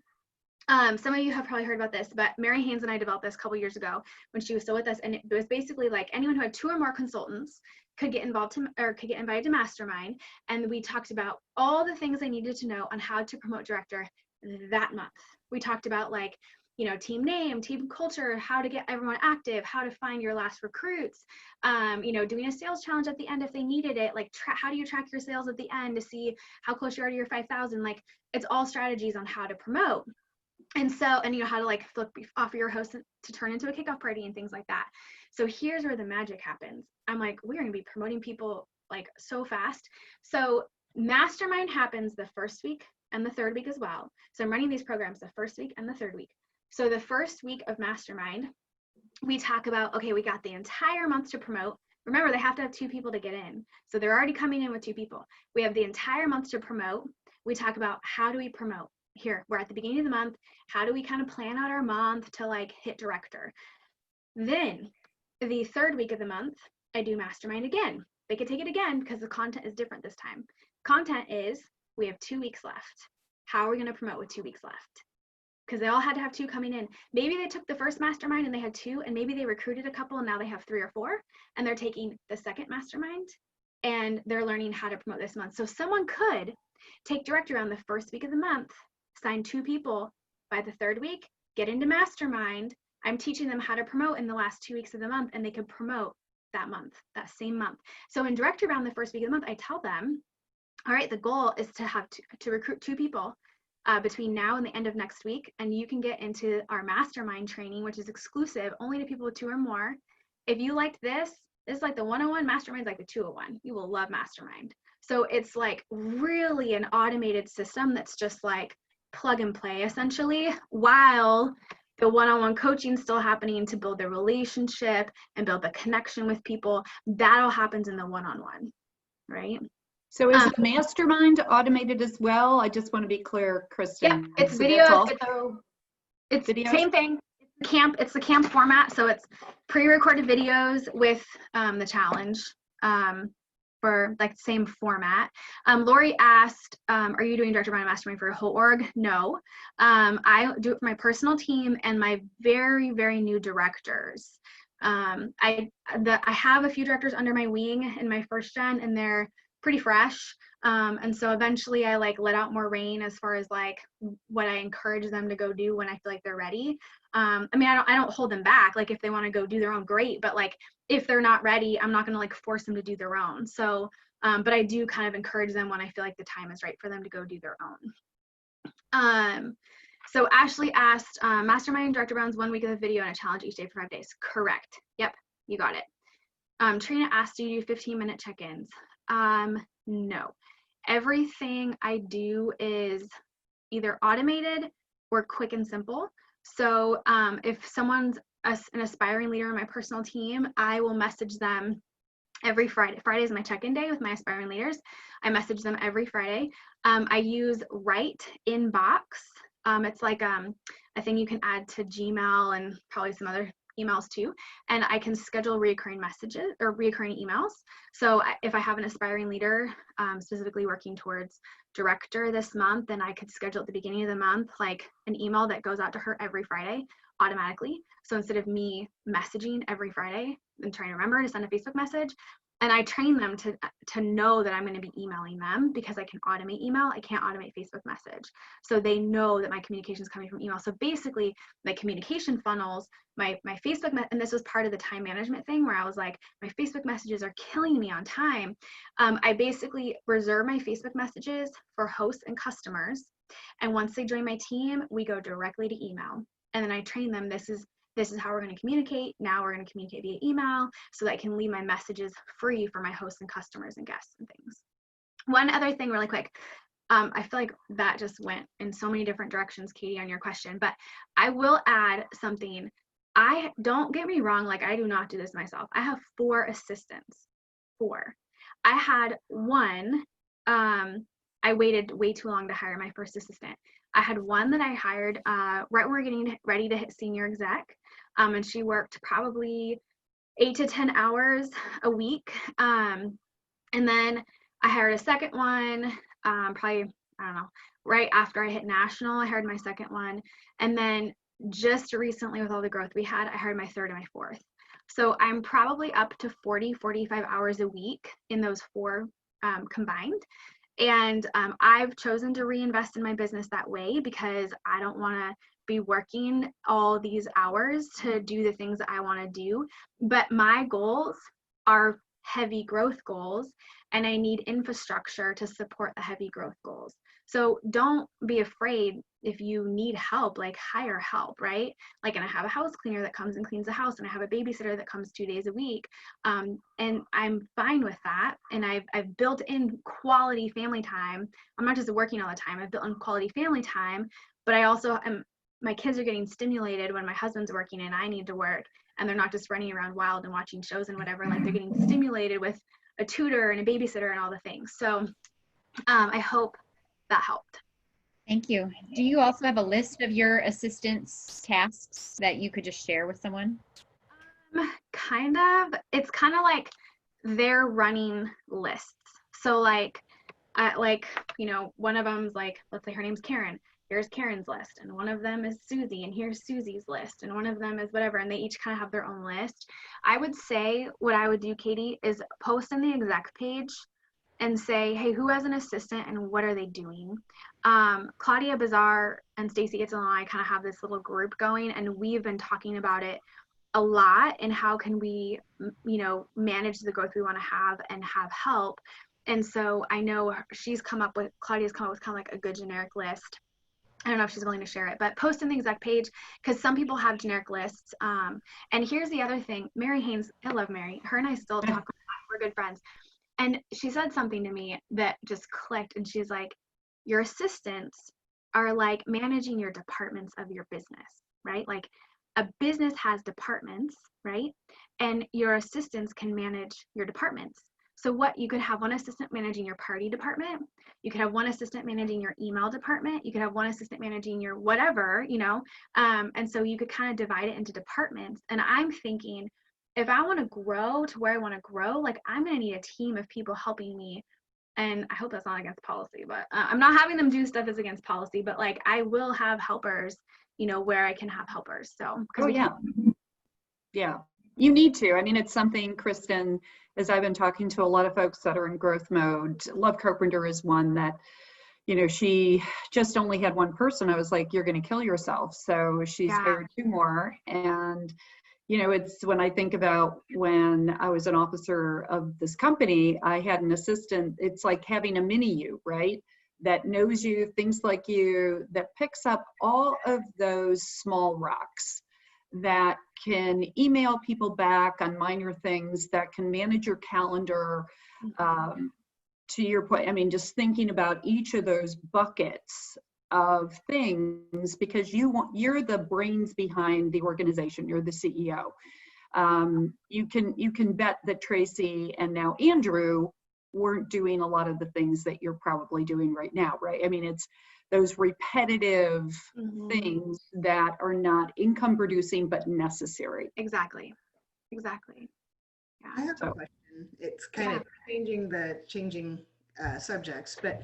some of you have probably heard about this, but Mary Haynes and I developed this a couple years ago when she was still with us, and it was basically like anyone who had 2 or more consultants could get invited to Mastermind, and we talked about all the things they needed to know on how to promote director that month. We talked about like, team name, team culture, how to get everyone active, how to find your last recruits, doing a sales challenge at the end if they needed it, like how do you track your sales at the end to see how close you are to your 5,000? Like, it's all strategies on how to promote. And so, how to like flip off your host to turn into a kickoff party and things like that. So here's where the magic happens. I'm like, we're going to be promoting people like so fast. So Mastermind happens the first week and the third week as well. So I'm running these programs the first week and the third week. So the first week of Mastermind, we talk about, okay, we got the entire month to promote. Remember, they have to have 2 people to get in. So they're already coming in with 2 people. We have the entire month to promote. We talk about how do we promote? Here, we're at the beginning of the month. How do we kind of plan out our month to like hit director? Then the third week of the month, I do Mastermind again. They could take it again because the content is different this time. Content is, we have 2 weeks left. How are we going to promote with 2 weeks left? Because they all had to have 2 coming in. Maybe they took the first Mastermind and they had 2, and maybe they recruited a couple and now they have 3 or 4, and they're taking the second Mastermind and they're learning how to promote this month. So someone could take director on the first week of the month, sign 2 people. By the third week, get into Mastermind. I'm teaching them how to promote in the last 2 weeks of the month, and they could promote that month, that same month. So in Director Bound, the first week of the month, I tell them, all right, the goal is to have to recruit 2 people between now and the end of next week, and you can get into our mastermind training, which is exclusive only to people with 2 or more. If you liked this is like the 101, mastermind is like the 201. You will love mastermind. So it's like really an automated system that's just like plug and play essentially, while the one-on-one coaching is still happening to build the relationship and build the connection with people. That all happens in the one-on-one, right? So is the mastermind automated as well? I just want to be clear, Kristen. Yeah, it's so videos. It's videos? Same thing. It's the camp format. So it's pre-recorded videos with the challenge for like the same format. Lori asked, are you doing Director Bound Mastermind for a whole org? No. I do it for my personal team and my very, very new directors. I have a few directors under my wing in my first gen, and they're pretty fresh. And so eventually I like let out more rein as far as like what I encourage them to go do when I feel like they're ready. I mean, I don't hold them back. Like if they want to go do their own, great. But like if they're not ready, I'm not going to like force them to do their own. So, but I do kind of encourage them when I feel like the time is right for them to go do their own. So Ashley asked, Mastermind Director Bound's 1 week of the video and a challenge each day for 5 days. Correct. Yep, you got it. Trina asked, do you do 15-minute check-ins? No. Everything I do is either automated or quick and simple. So if someone's an aspiring leader on my personal team, I will message them every Friday. Friday is my check-in day with my aspiring leaders. I message them every Friday. I use Write Inbox. It's like a thing you can add to Gmail and probably some other emails too, and I can schedule recurring messages or recurring emails. So if I have an aspiring leader specifically working towards director this month, then I could schedule at the beginning of the month like an email that goes out to her every Friday automatically. So instead of me messaging every Friday and trying to remember to send a Facebook message, and I train them to know that I'm going to be emailing them because I can automate email. I can't automate Facebook message. So they know that my communication is coming from email. So basically my communication funnels, my Facebook, and this was part of the time management thing where I was like, my Facebook messages are killing me on time. I basically reserve my Facebook messages for hosts and customers. And once they join my team, we go directly to email. And then I train them, this is how we're going to communicate. Now we're going to communicate via email so that I can leave my messages free for my hosts and customers and guests and things. One other thing really quick. I feel like that just went in so many different directions, Katie, on your question, but I will add something. Don't get me wrong, like I do not do this myself. I have 4 assistants, 4. I had one, I waited way too long to hire my first assistant. I had one that I hired right when we were getting ready to hit senior exec. And she worked probably 8 to 10 hours a week. And then I hired a second one, probably, I don't know, right after I hit national, I hired my second one. And then just recently with all the growth we had, I hired my third and my fourth. So I'm probably up to 40, 45 hours a week in those 4 combined. And I've chosen to reinvest in my business that way because I don't want to be working all these hours to do the things that I want to do. But my goals are heavy growth goals, and I need infrastructure to support the heavy growth goals. So don't be afraid if you need help, like hire help, right? Like, and I have a house cleaner that comes and cleans the house, and I have a babysitter that comes 2 days a week. And I'm fine with that. And I've built in quality family time. I'm not just working all the time. I've built in quality family time, but I also my kids are getting stimulated when my husband's working and I need to work, and they're not just running around wild and watching shows and whatever. Like, they're getting stimulated with a tutor and a babysitter and all the things. So I hope that helped. Thank you. Do you also have a list of your assistants' tasks that you could just share with someone? Kind of. It's kind of like they're running lists. So like, one of them's like, let's say her name's Karen. Here's Karen's list, and one of them is Susie, and here's Susie's list, and one of them is whatever, and they each kind of have their own list. I would say what I would do, Katie, is post in the exec page and say, hey, who has an assistant and what are they doing? Claudia Bazar and Stacy Itzel and I kind of have this little group going, and we've been talking about it a lot, and how can we, manage the growth we want to have and have help. And so I know Claudia's come up with kind of like a good generic list. I don't know if she's willing to share it, but post in the exec page, because some people have generic lists. And here's the other thing, Mary Haynes, I love Mary. Her and I still talk a lot. We're good friends. And she said something to me that just clicked. And she's like, your assistants are like managing your departments of your business, right? Like a business has departments, right? And your assistants can manage your departments. So what, you could have one assistant managing your party department. You could have one assistant managing your email department. You could have one assistant managing your whatever, and so you could kind of divide it into departments. And I'm thinking, if I want to grow to where I want to grow, like I'm going to need a team of people helping me. And I hope that's not against policy, but I'm not having them do stuff that's against policy, but like I will have helpers, where I can have helpers. So, yeah, you need to. I mean, it's something, Kristen, as I've been talking to a lot of folks that are in growth mode, Love Carpenter is one that, she just only had one person. I was like, you're going to kill yourself. So she's hired 2 more. And, it's when I think about when I was an officer of this company, I had an assistant. It's like having a mini you, right? That knows you, thinks like you, that picks up all of those small rocks, that can email people back on minor things, that can manage your calendar. To your point, I mean, just thinking about each of those buckets of things, because you're the brains behind the organization, you're the CEO. You can bet that Tracy and now Andrew weren't doing a lot of the things that you're probably doing right now, right? I mean, it's those repetitive things that are not income producing but necessary. Exactly. Yeah. I have a question. It's kind of changing subjects, but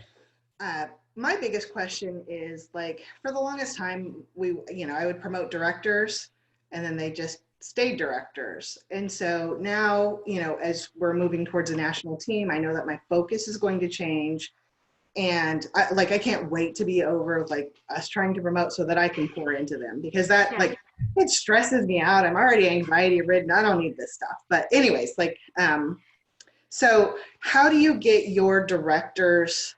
my biggest question is, like, for the longest time, I would promote directors and then they just stayed directors. And so now, as we're moving towards a national team, I know that my focus is going to change. And I can't wait to be over like us trying to promote so that I can pour into them, because that it stresses me out. I'm already anxiety ridden. I don't need this stuff. But anyways, so how do you get your directors,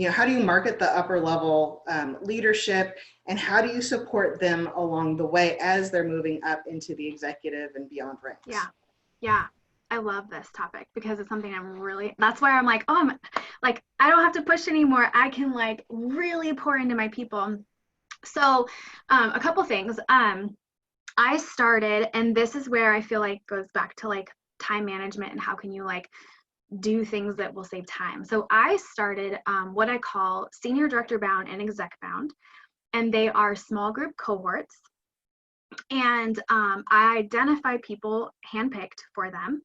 how do you market the upper level leadership, and how do you support them along the way as they're moving up into the executive and beyond ranks? Yeah. I love this topic because it's something that's why I'm like, I don't have to push anymore. I can really pour into my people. So a couple things. I started, and this is where I feel like goes back to time management and how can you do things that will save time. So I started what I call senior director bound and exec bound, and they are small group cohorts. And I identify people handpicked for them,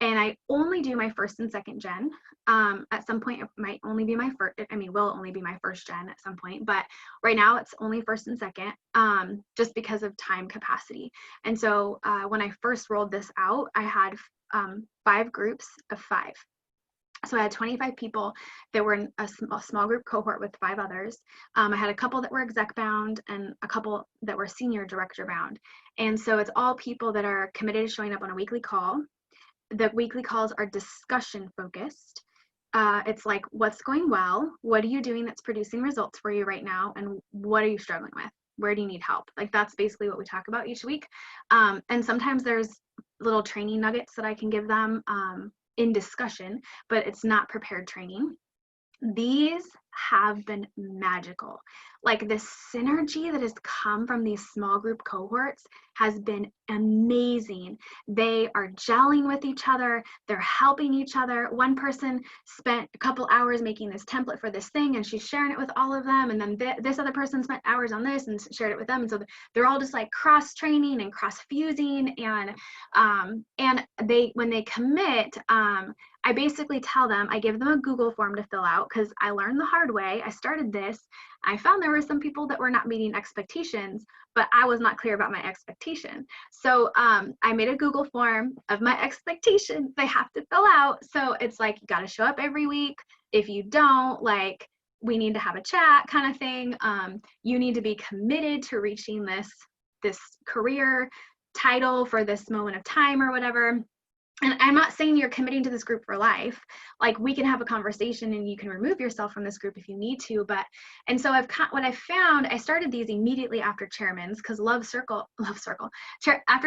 and I only do my first and second gen. At some point, it might only be my first. Will only be my first gen at some point, but right now it's only first and second, just because of time capacity. And so when I first rolled this out, I had 5 groups of 5. So I had 25 people that were in a small group cohort with 5 others. I had a couple that were exec bound and a couple that were senior director bound. And so it's all people that are committed to showing up on a weekly call. The weekly calls are discussion focused. It's like, what's going well? What are you doing that's producing results for you right now? And what are you struggling with? Where do you need help? That's basically what we talk about each week. And sometimes there's little training nuggets that I can give them in discussion, but it's not prepared training. These have been magical. The synergy that has come from these small group cohorts has been amazing. They are gelling with each other. They're helping each other. One person spent a couple hours making this template for this thing, and she's sharing it with all of them. And then this other person spent hours on this and shared it with them. And so they're all just cross training and cross fusing. And when they commit, I basically tell them, I give them a Google form to fill out, because I learned the hard hard way. I started this. I found there were some people that were not meeting expectations, but I was not clear about my expectation. So I made a Google form of my expectations they have to fill out. So it's like, you got to show up every week. If you don't, like, we need to have a chat kind of thing. You need to be committed to reaching this career title for this moment of time or whatever. And I'm not saying you're committing to this group for life. Like, we can have a conversation and you can remove yourself from this group if you need to. And so what I found, I started these immediately after Chairman's, because after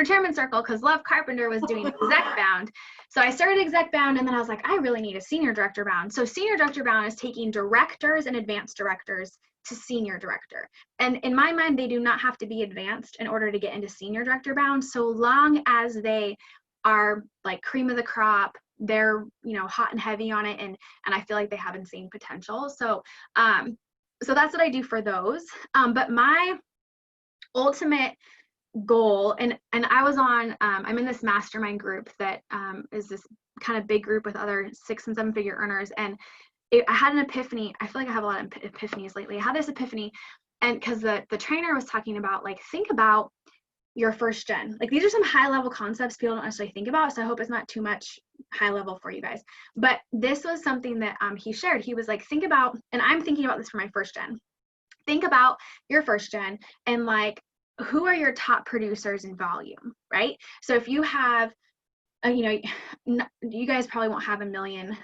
Chairman's Circle, because Love Carpenter was doing Exec Bound. So I started Exec Bound, and then I was like, I really need a Senior Director Bound. So Senior Director Bound is taking directors and advanced directors to Senior Director. And in my mind, they do not have to be advanced in order to get into Senior Director Bound, so long as they are like cream of the crop, they're, you know, hot and heavy on it, and I feel like they have insane potential. So so that's what I do for those. But my ultimate goal, and I was on I'm in this mastermind group that is this kind of big group with other 6- and 7-figure earners, and I had an epiphany. I feel like I have a lot of epiphanies lately. I had this epiphany, and because the trainer was talking about, like, think about your first gen. Like, these are some high level concepts people don't necessarily think about, so I hope it's not too much high level for you guys. But this was something that he shared. He was like, think about, and I'm thinking about this for my first gen. Think about your first gen and, like, who are your top producers in volume, right? So if you have, you know, you guys probably won't have 1 million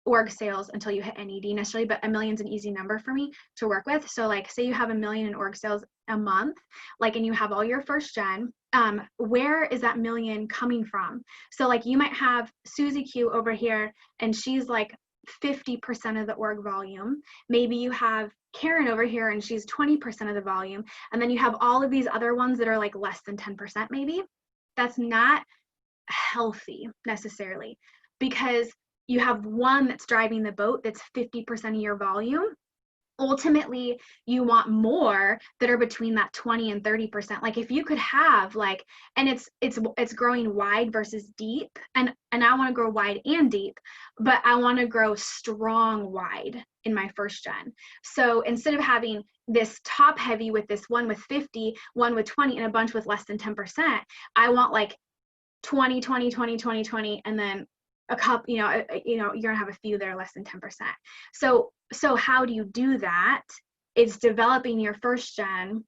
org sales until you hit NED necessarily, but 1 million's an easy number for me to work with. So, like, say you have 1 million in org sales a month, like, and you have all your first gen, where is that 1 million coming from? So, like, you might have Susie Q over here, and she's like 50% of the org volume. Maybe you have Karen over here, and she's 20% of the volume. And then you have all of these other ones that are like less than 10% maybe. That's not healthy necessarily, because you have one that's driving the boat that's 50% of your volume. Ultimately, you want more that are between that 20 and 30%. Like, if you could have, like, and it's growing wide versus deep, and I want to grow wide and deep, but I want to grow strong wide in my first gen. So instead of having this top heavy with this one with 50, one with 20, and a bunch with less than 10%, I want like 20, 20, 20, 20, 20, and then a couple, you're gonna have a few that are less than 10%. So how do you do that? It's developing your first gen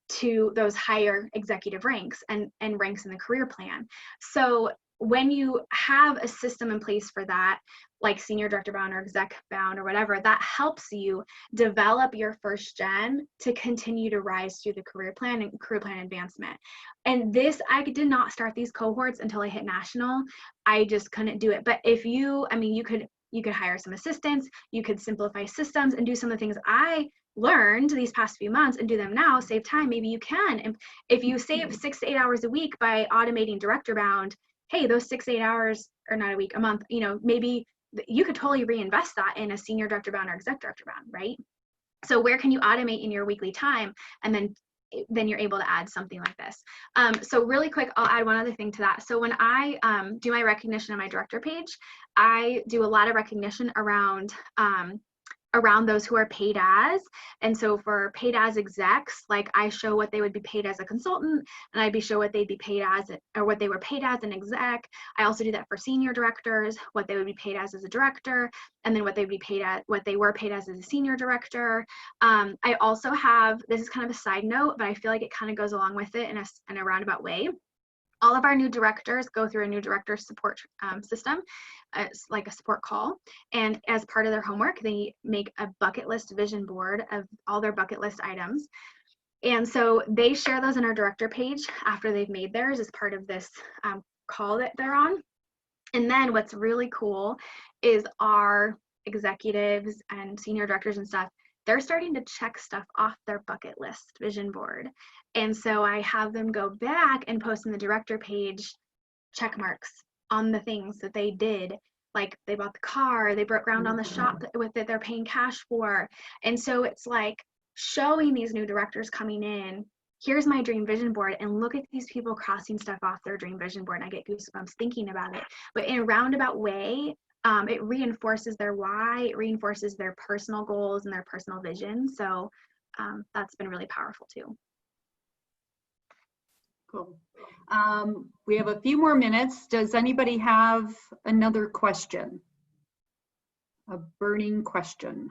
to those higher executive ranks and ranks in the career plan. So when you have a system in place for that, like Senior Director Bound or Exec Bound or whatever, that helps you develop your first gen to continue to rise through the career plan and career plan advancement. And this, I did not start these cohorts until I hit national. I just couldn't do it. But if you could hire some assistants, you could simplify systems and do some of the things I learned these past few months and do them now, save time. Maybe you can. And if you save 6 to 8 hours a week by automating Director Bound, hey, those 6 to 8 hours, or not a week, a month, maybe you could totally reinvest that in a Senior Director Bound or Exec Director Bound, right? So where can you automate in your weekly time? And then you're able to add something like this. So really quick, I'll add one other thing to that. So when I do my recognition on my director page, I do a lot of recognition around those who are paid as. And so for paid as execs, like, I show what they would be paid as a consultant, and I'd show what they'd be paid as, or what they were paid as an exec. I also do that for senior directors, what they would be paid as a director, and then what they were paid as a senior director. I also have, this is kind of a side note, but I feel like it kind of goes along with it in a roundabout way. All of our new directors go through a new director support system. It's like a support call. And as part of their homework, they make a bucket list vision board of all their bucket list items. And so they share those in our director page after they've made theirs as part of this call that they're on. And then what's really cool is our executives and senior directors and stuff, they're starting to check stuff off their bucket list vision board. And so I have them go back and post in the director page check marks on the things that they did. Like, they bought the car, they broke ground on the shop that they're paying cash for. And so it's like showing these new directors coming in, here's my dream vision board, and look at these people crossing stuff off their dream vision board. And I get goosebumps thinking about it. But in a roundabout way, it reinforces their why, it reinforces their personal goals and their personal vision. So that's been really powerful too. Cool. We have a few more minutes. Does anybody have another question? A burning question?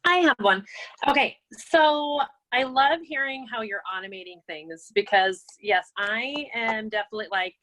I have one. Okay, so I love hearing how you're automating things because, yes, I am definitely like,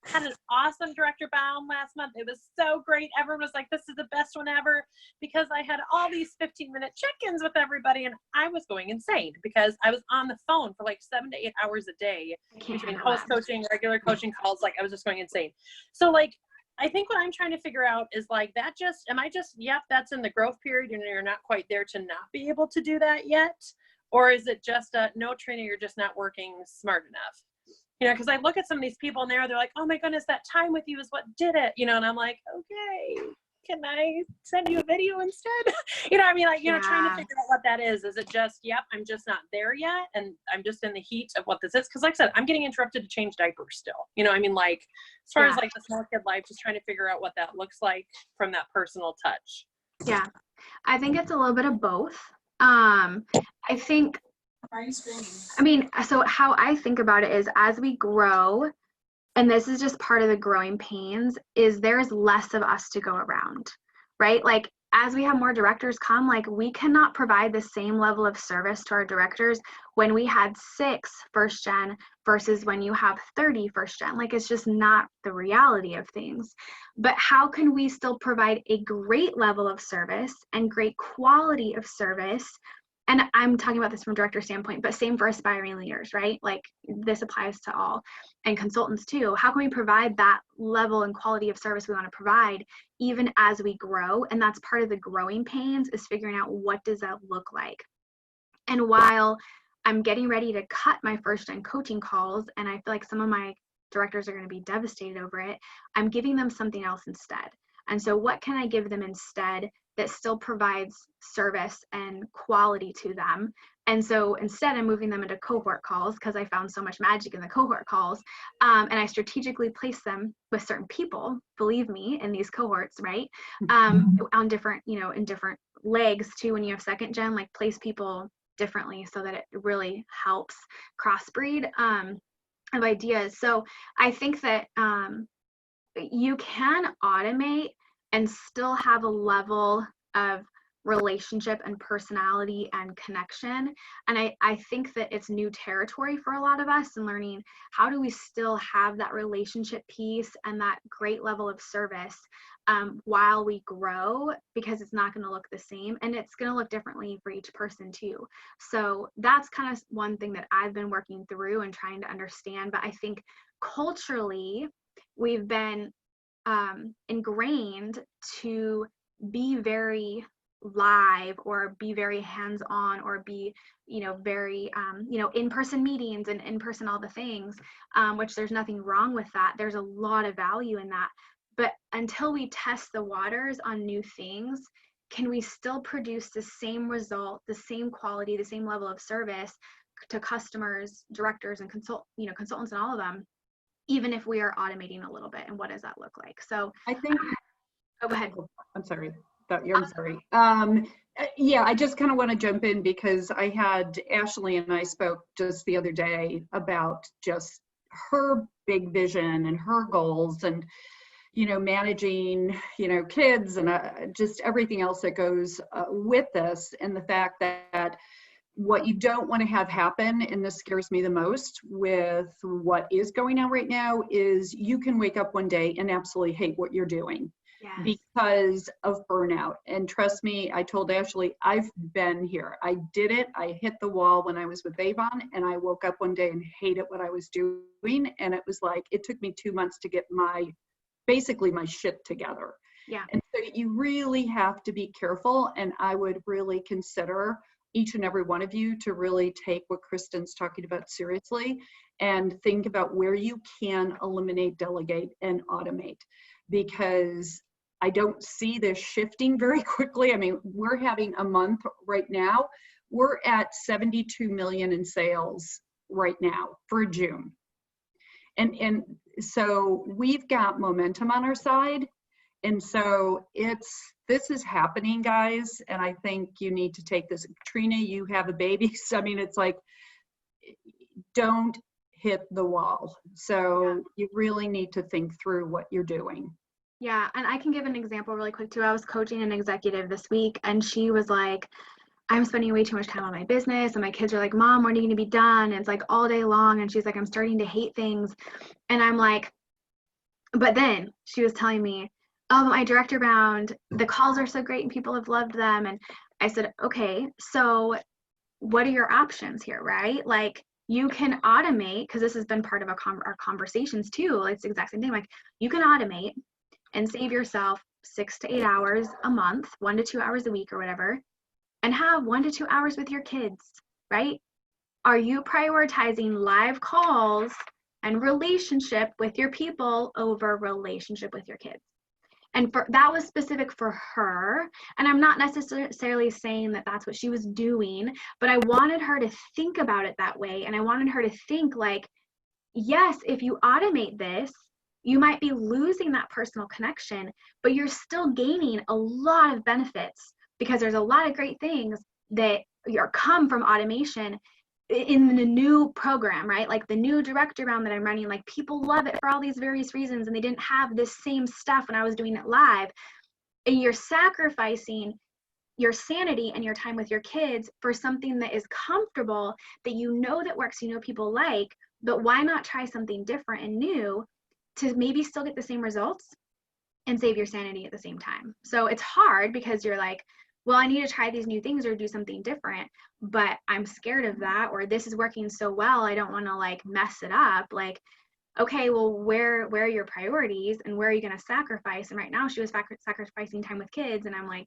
had an awesome director bound last month. It was so great. Everyone was like, this is the best one ever, because I had all these 15-minute check-ins with everybody, and I was going insane because I was on the phone for like 7 to 8 hours a day between host coaching, regular coaching calls. Like, I was just going insane. So like, I think what I'm trying to figure out is like, that just, am I just, yep, that's in the growth period and you're not quite there to not be able to do that yet? Or is it just no, Trina, you're just not working smart enough? You know, because I look at some of these people and they're like, oh my goodness, that time with you is what did it, you know, and I'm like, okay, can I send you a video instead? You know, I mean, like, you know, trying to figure out what that is. Is it just, yep, I'm just not there yet, and I'm just in the heat of what this is? Because like I said, I'm getting interrupted to change diapers still. You know, I mean, like, as far as like the small kid life, just trying to figure out what that looks like from that personal touch. Yeah, I think it's a little bit of both. I think, I mean, so how I think about it is, as we grow, and this is just part of the growing pains, is there's less of us to go around, right? Like, as we have more directors come, like, we cannot provide the same level of service to our directors when we had 6 first gen versus when you have 30 first gen. Like, it's just not the reality of things. But how can we still provide a great level of service and great quality of service? And I'm talking about this from a director standpoint, but same for aspiring leaders, right? Like, this applies to all, and consultants too. How can we provide that level and quality of service we want to provide even as we grow? And that's part of the growing pains, is figuring out what does that look like. And while I'm getting ready to cut my first gen coaching calls, and I feel like some of my directors are going to be devastated over it, I'm giving them something else instead. And so what can I give them instead that still provides service and quality to them? And so instead, I'm moving them into cohort calls, because I found so much magic in the cohort calls. And I strategically place them with certain people, believe me, in these cohorts, right? On different, you know, in different legs too. When you have second gen, like, place people differently so that it really helps crossbreed of ideas. So I think that you can automate and still have a level of relationship and personality and connection. And I think that it's new territory for a lot of us, and learning how do we still have that relationship piece and that great level of service while we grow, because it's not going to look the same, and it's going to look differently for each person too. So that's kind of one thing that I've been working through and trying to understand. But I think culturally, we've been ingrained to be very live, or be very hands-on, or be, you know, very you know, in-person meetings and in-person all the things, which there's nothing wrong with that. There's a lot of value in that. But until we test the waters on new things, can we still produce the same result, the same quality, the same level of service to customers, directors, and consultants, and all of them, even if we are automating a little bit? And what does that look like? So I think, go ahead. I'm sorry. I'm sorry. Yeah, I just kind of want to jump in, because I had Ashley and I spoke just the other day about just her big vision and her goals, and, you know, managing, you know, kids, and just everything else that goes with this. And the fact that what you don't want to have happen, and this scares me the most with what is going on right now, is you can wake up one day and absolutely hate what you're doing. Yes. Because of burnout. And trust me, I told Ashley, I've been here. I did it. I hit the wall when I was with Avon, and I woke up one day and hated what I was doing. And it was like, it took me 2 months to get basically my shit together. Yeah. And so you really have to be careful. And I would really consider each and every one of you to really take what Kristen's talking about seriously, and think about where you can eliminate, delegate, and automate, because I don't see this shifting very quickly. I mean, we're having a month right now. We're at 72 million in sales right now for June. And so we've got momentum on our side. And so this is happening, guys. And I think you need to take this. Trina, you have a baby. So, I mean, it's like, don't hit the wall. So you really need to think through what you're doing. Yeah, and I can give an example really quick too. I was coaching an executive this week, and she was like, I'm spending way too much time on my business, and my kids are like, Mom, when are you gonna be done? And it's like all day long, and she's like, I'm starting to hate things. And I'm like, but then she was telling me, oh, my director bound, the calls are so great and people have loved them. And I said, okay, so what are your options here, right? Like, you can automate, because this has been part of our conversations too. It's the exact same thing. Like, you can automate and save yourself 6 to 8 hours a month, 1 to 2 hours a week or whatever, and have 1 to 2 hours with your kids, right? Are you prioritizing live calls and relationship with your people over relationship with your kids? And that was specific for her. And I'm not necessarily saying that that's what she was doing, but I wanted her to think about it that way. And I wanted her to think like, yes, if you automate this, you might be losing that personal connection, but you're still gaining a lot of benefits, because there's a lot of great things that come from automation in the new program, right? Like the new director round that I'm running, like people love it for all these various reasons, and they didn't have this same stuff when I was doing it live. And you're sacrificing your sanity and your time with your kids for something that is comfortable, that you know that works, you know people like, but why not try something different and new to maybe still get the same results and save your sanity at the same time? So it's hard because you're like, well, I need to try these new things or do something different, but I'm scared of that, or this is working so well, I don't want to like mess it up. Like, okay, well, where are your priorities and where are you going to sacrifice? And right now she was sacrificing time with kids, and I'm like,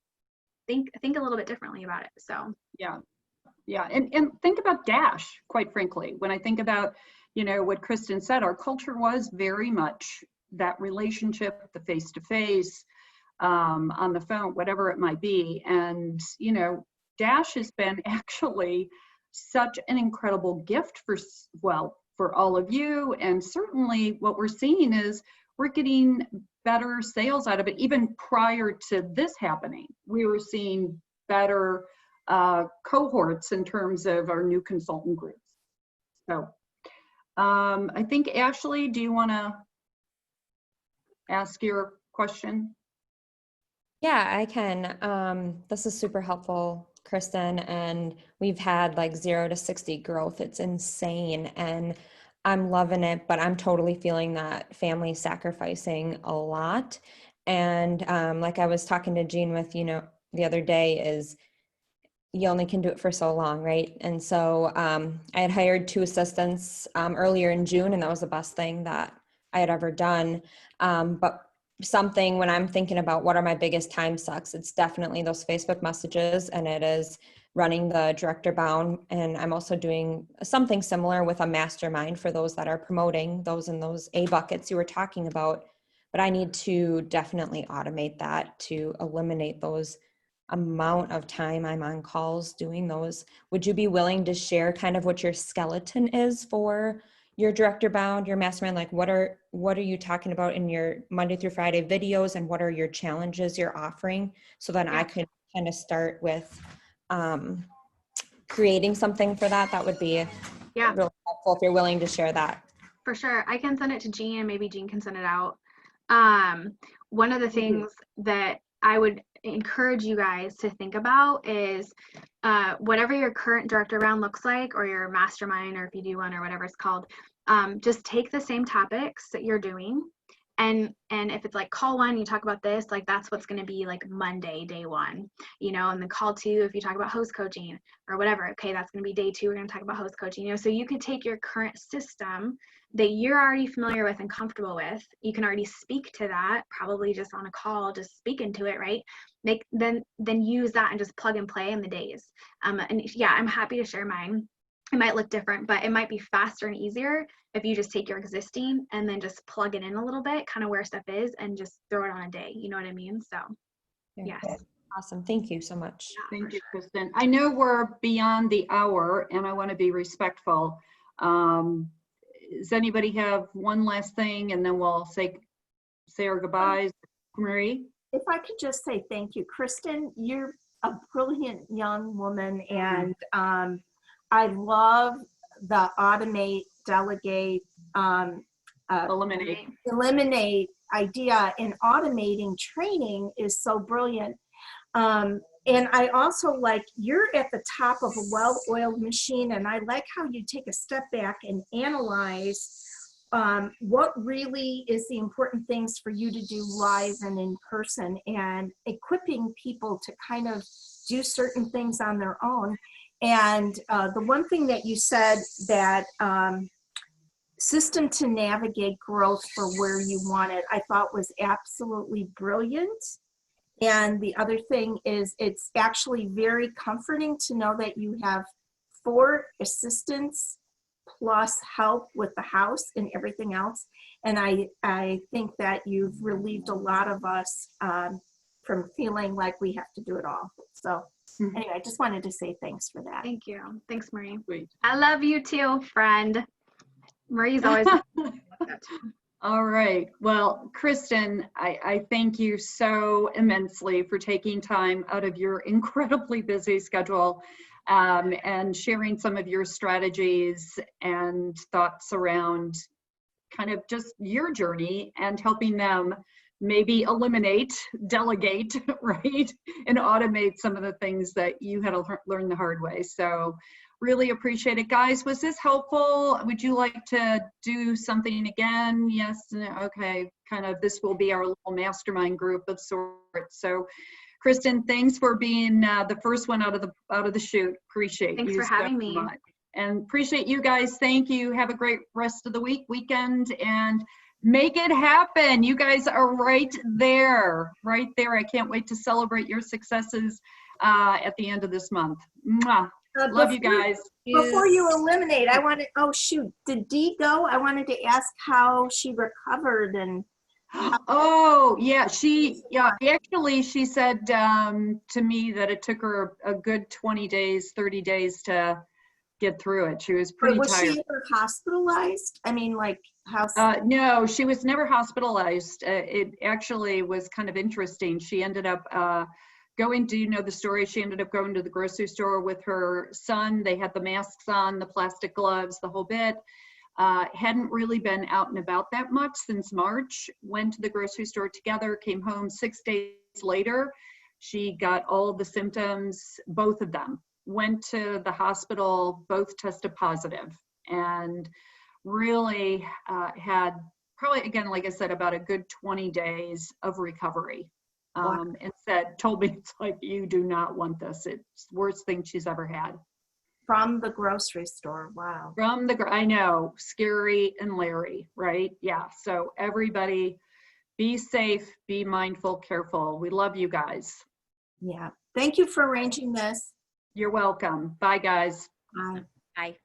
think a little bit differently about it. So yeah, and think about Dash, quite frankly. When I think about, you know, what Kristen said, our culture was very much that relationship, the face-to-face, on the phone, whatever it might be. And, you know, Dash has been actually such an incredible gift for all of you. And certainly what we're seeing is we're getting better sales out of it. Even prior to this happening, we were seeing better cohorts in terms of our new consultant groups. So I think, Ashley, do you want to ask your question? Yeah, I can. This is super helpful, Kristen, and we've had like 0 to 60 growth. It's insane, and I'm loving it, but I'm totally feeling that family sacrificing a lot. And like I was talking to Jean with, you know, the other day, is you only can do it for so long, right? And so I had hired 2 assistants earlier in June, and that was the best thing that I had ever done. But something, when I'm thinking about what are my biggest time sucks, it's definitely those Facebook messages, and it is running the director bound. And I'm also doing something similar with a mastermind for those that are promoting those in those A buckets you were talking about. But I need to definitely automate that to eliminate those amount of time I'm on calls doing those. Would you be willing to share kind of what your skeleton is for your director bound, your mastermind? Like what are you talking about in your Monday through Friday videos, and what are your challenges you're offering, so then I could kind of start with creating something for that? That would be really helpful if you're willing to share that. For sure. I can send it to Jean, and maybe Jean can send it out. One of the things that I would encourage you guys to think about is whatever your current director round looks like, or your mastermind, or if you do one, or whatever it's called, just take the same topics that you're doing, and if it's like call 1, you talk about this, like that's what's going to be like Monday, day 1, you know, and then call 2, if you talk about host coaching or whatever, okay, that's going to be day 2, we're going to talk about host coaching, you know. So you could take your current system that you're already familiar with and comfortable with, you can already speak to that, probably just on a call, just speak into it, right? Then use that and just plug and play in the days. And yeah, I'm happy to share mine. It might look different, but it might be faster and easier if you just take your existing and then just plug it in a little bit, kind of where stuff is, and just throw it on a day. You know what I mean? So, yes. Awesome. Thank you so much. Yeah, Thank you, Kristen. I know we're beyond the hour, and I want to be respectful. does anybody have one last thing, and then we'll say our goodbyes? Marie? If I could just say thank you, Kristen, you're a brilliant young woman, and I love the automate, delegate, eliminate idea, and automating training is so brilliant. And I also like, you're at the top of a well-oiled machine, and I like how you take a step back and analyze what really is the important things for you to do live and in person, and equipping people to kind of do certain things on their own. And the one thing that you said, that system to navigate growth for where you want it, I thought was absolutely brilliant. And the other thing is, it's actually very comforting to know that you have 4 assistants plus help with the house and everything else. And I think that you've relieved a lot of us from feeling like we have to do it all. So anyway, I just wanted to say thanks for that. Thank you. Thanks, Marie. Great. I love you too, friend. Marie's always All right. Well, Kristen, I thank you so immensely for taking time out of your incredibly busy schedule and sharing some of your strategies and thoughts around kind of just your journey and helping them maybe eliminate, delegate, right, and automate some of the things that you had to learn the hard way. So really appreciate it. Guys, was this helpful? Would you like to do something again? Yes, okay, kind of this will be our little mastermind group of sorts. So Kristen, thanks for being the first one out of the chute. Appreciate Thanks you for having so me. much. And appreciate you guys. Thank you. Have a great rest of the weekend, and make it happen. You guys are right there. I can't wait to celebrate your successes at the end of this month. Mwah. Love you guys. Before you eliminate, I wanted, oh shoot, did Dee go? I wanted to ask how she recovered and oh yeah, actually she said to me that it took her a good 20 days, 30 days to get through it. She was pretty was tired. she ever hospitalized? I mean, like how? No, she was never hospitalized. It actually was kind of interesting. She ended up going, do you know the story? She ended up going to the grocery store with her son. They had the masks on, the plastic gloves, the whole bit. Hadn't really been out and about that much since March. Went to the grocery store together, came home 6 days later. She got all the symptoms, both of them. Went to the hospital, both tested positive, and really had probably, again, like I said, about a good 20 days of recovery. And told me, it's like, you do not want this. It's the worst thing she's ever had. From the grocery store. Wow. I know, scary and Larry, right? Yeah. So everybody be safe, be mindful, careful. We love you guys. Yeah. Thank you for arranging this. You're welcome. Bye, guys. Bye. Bye.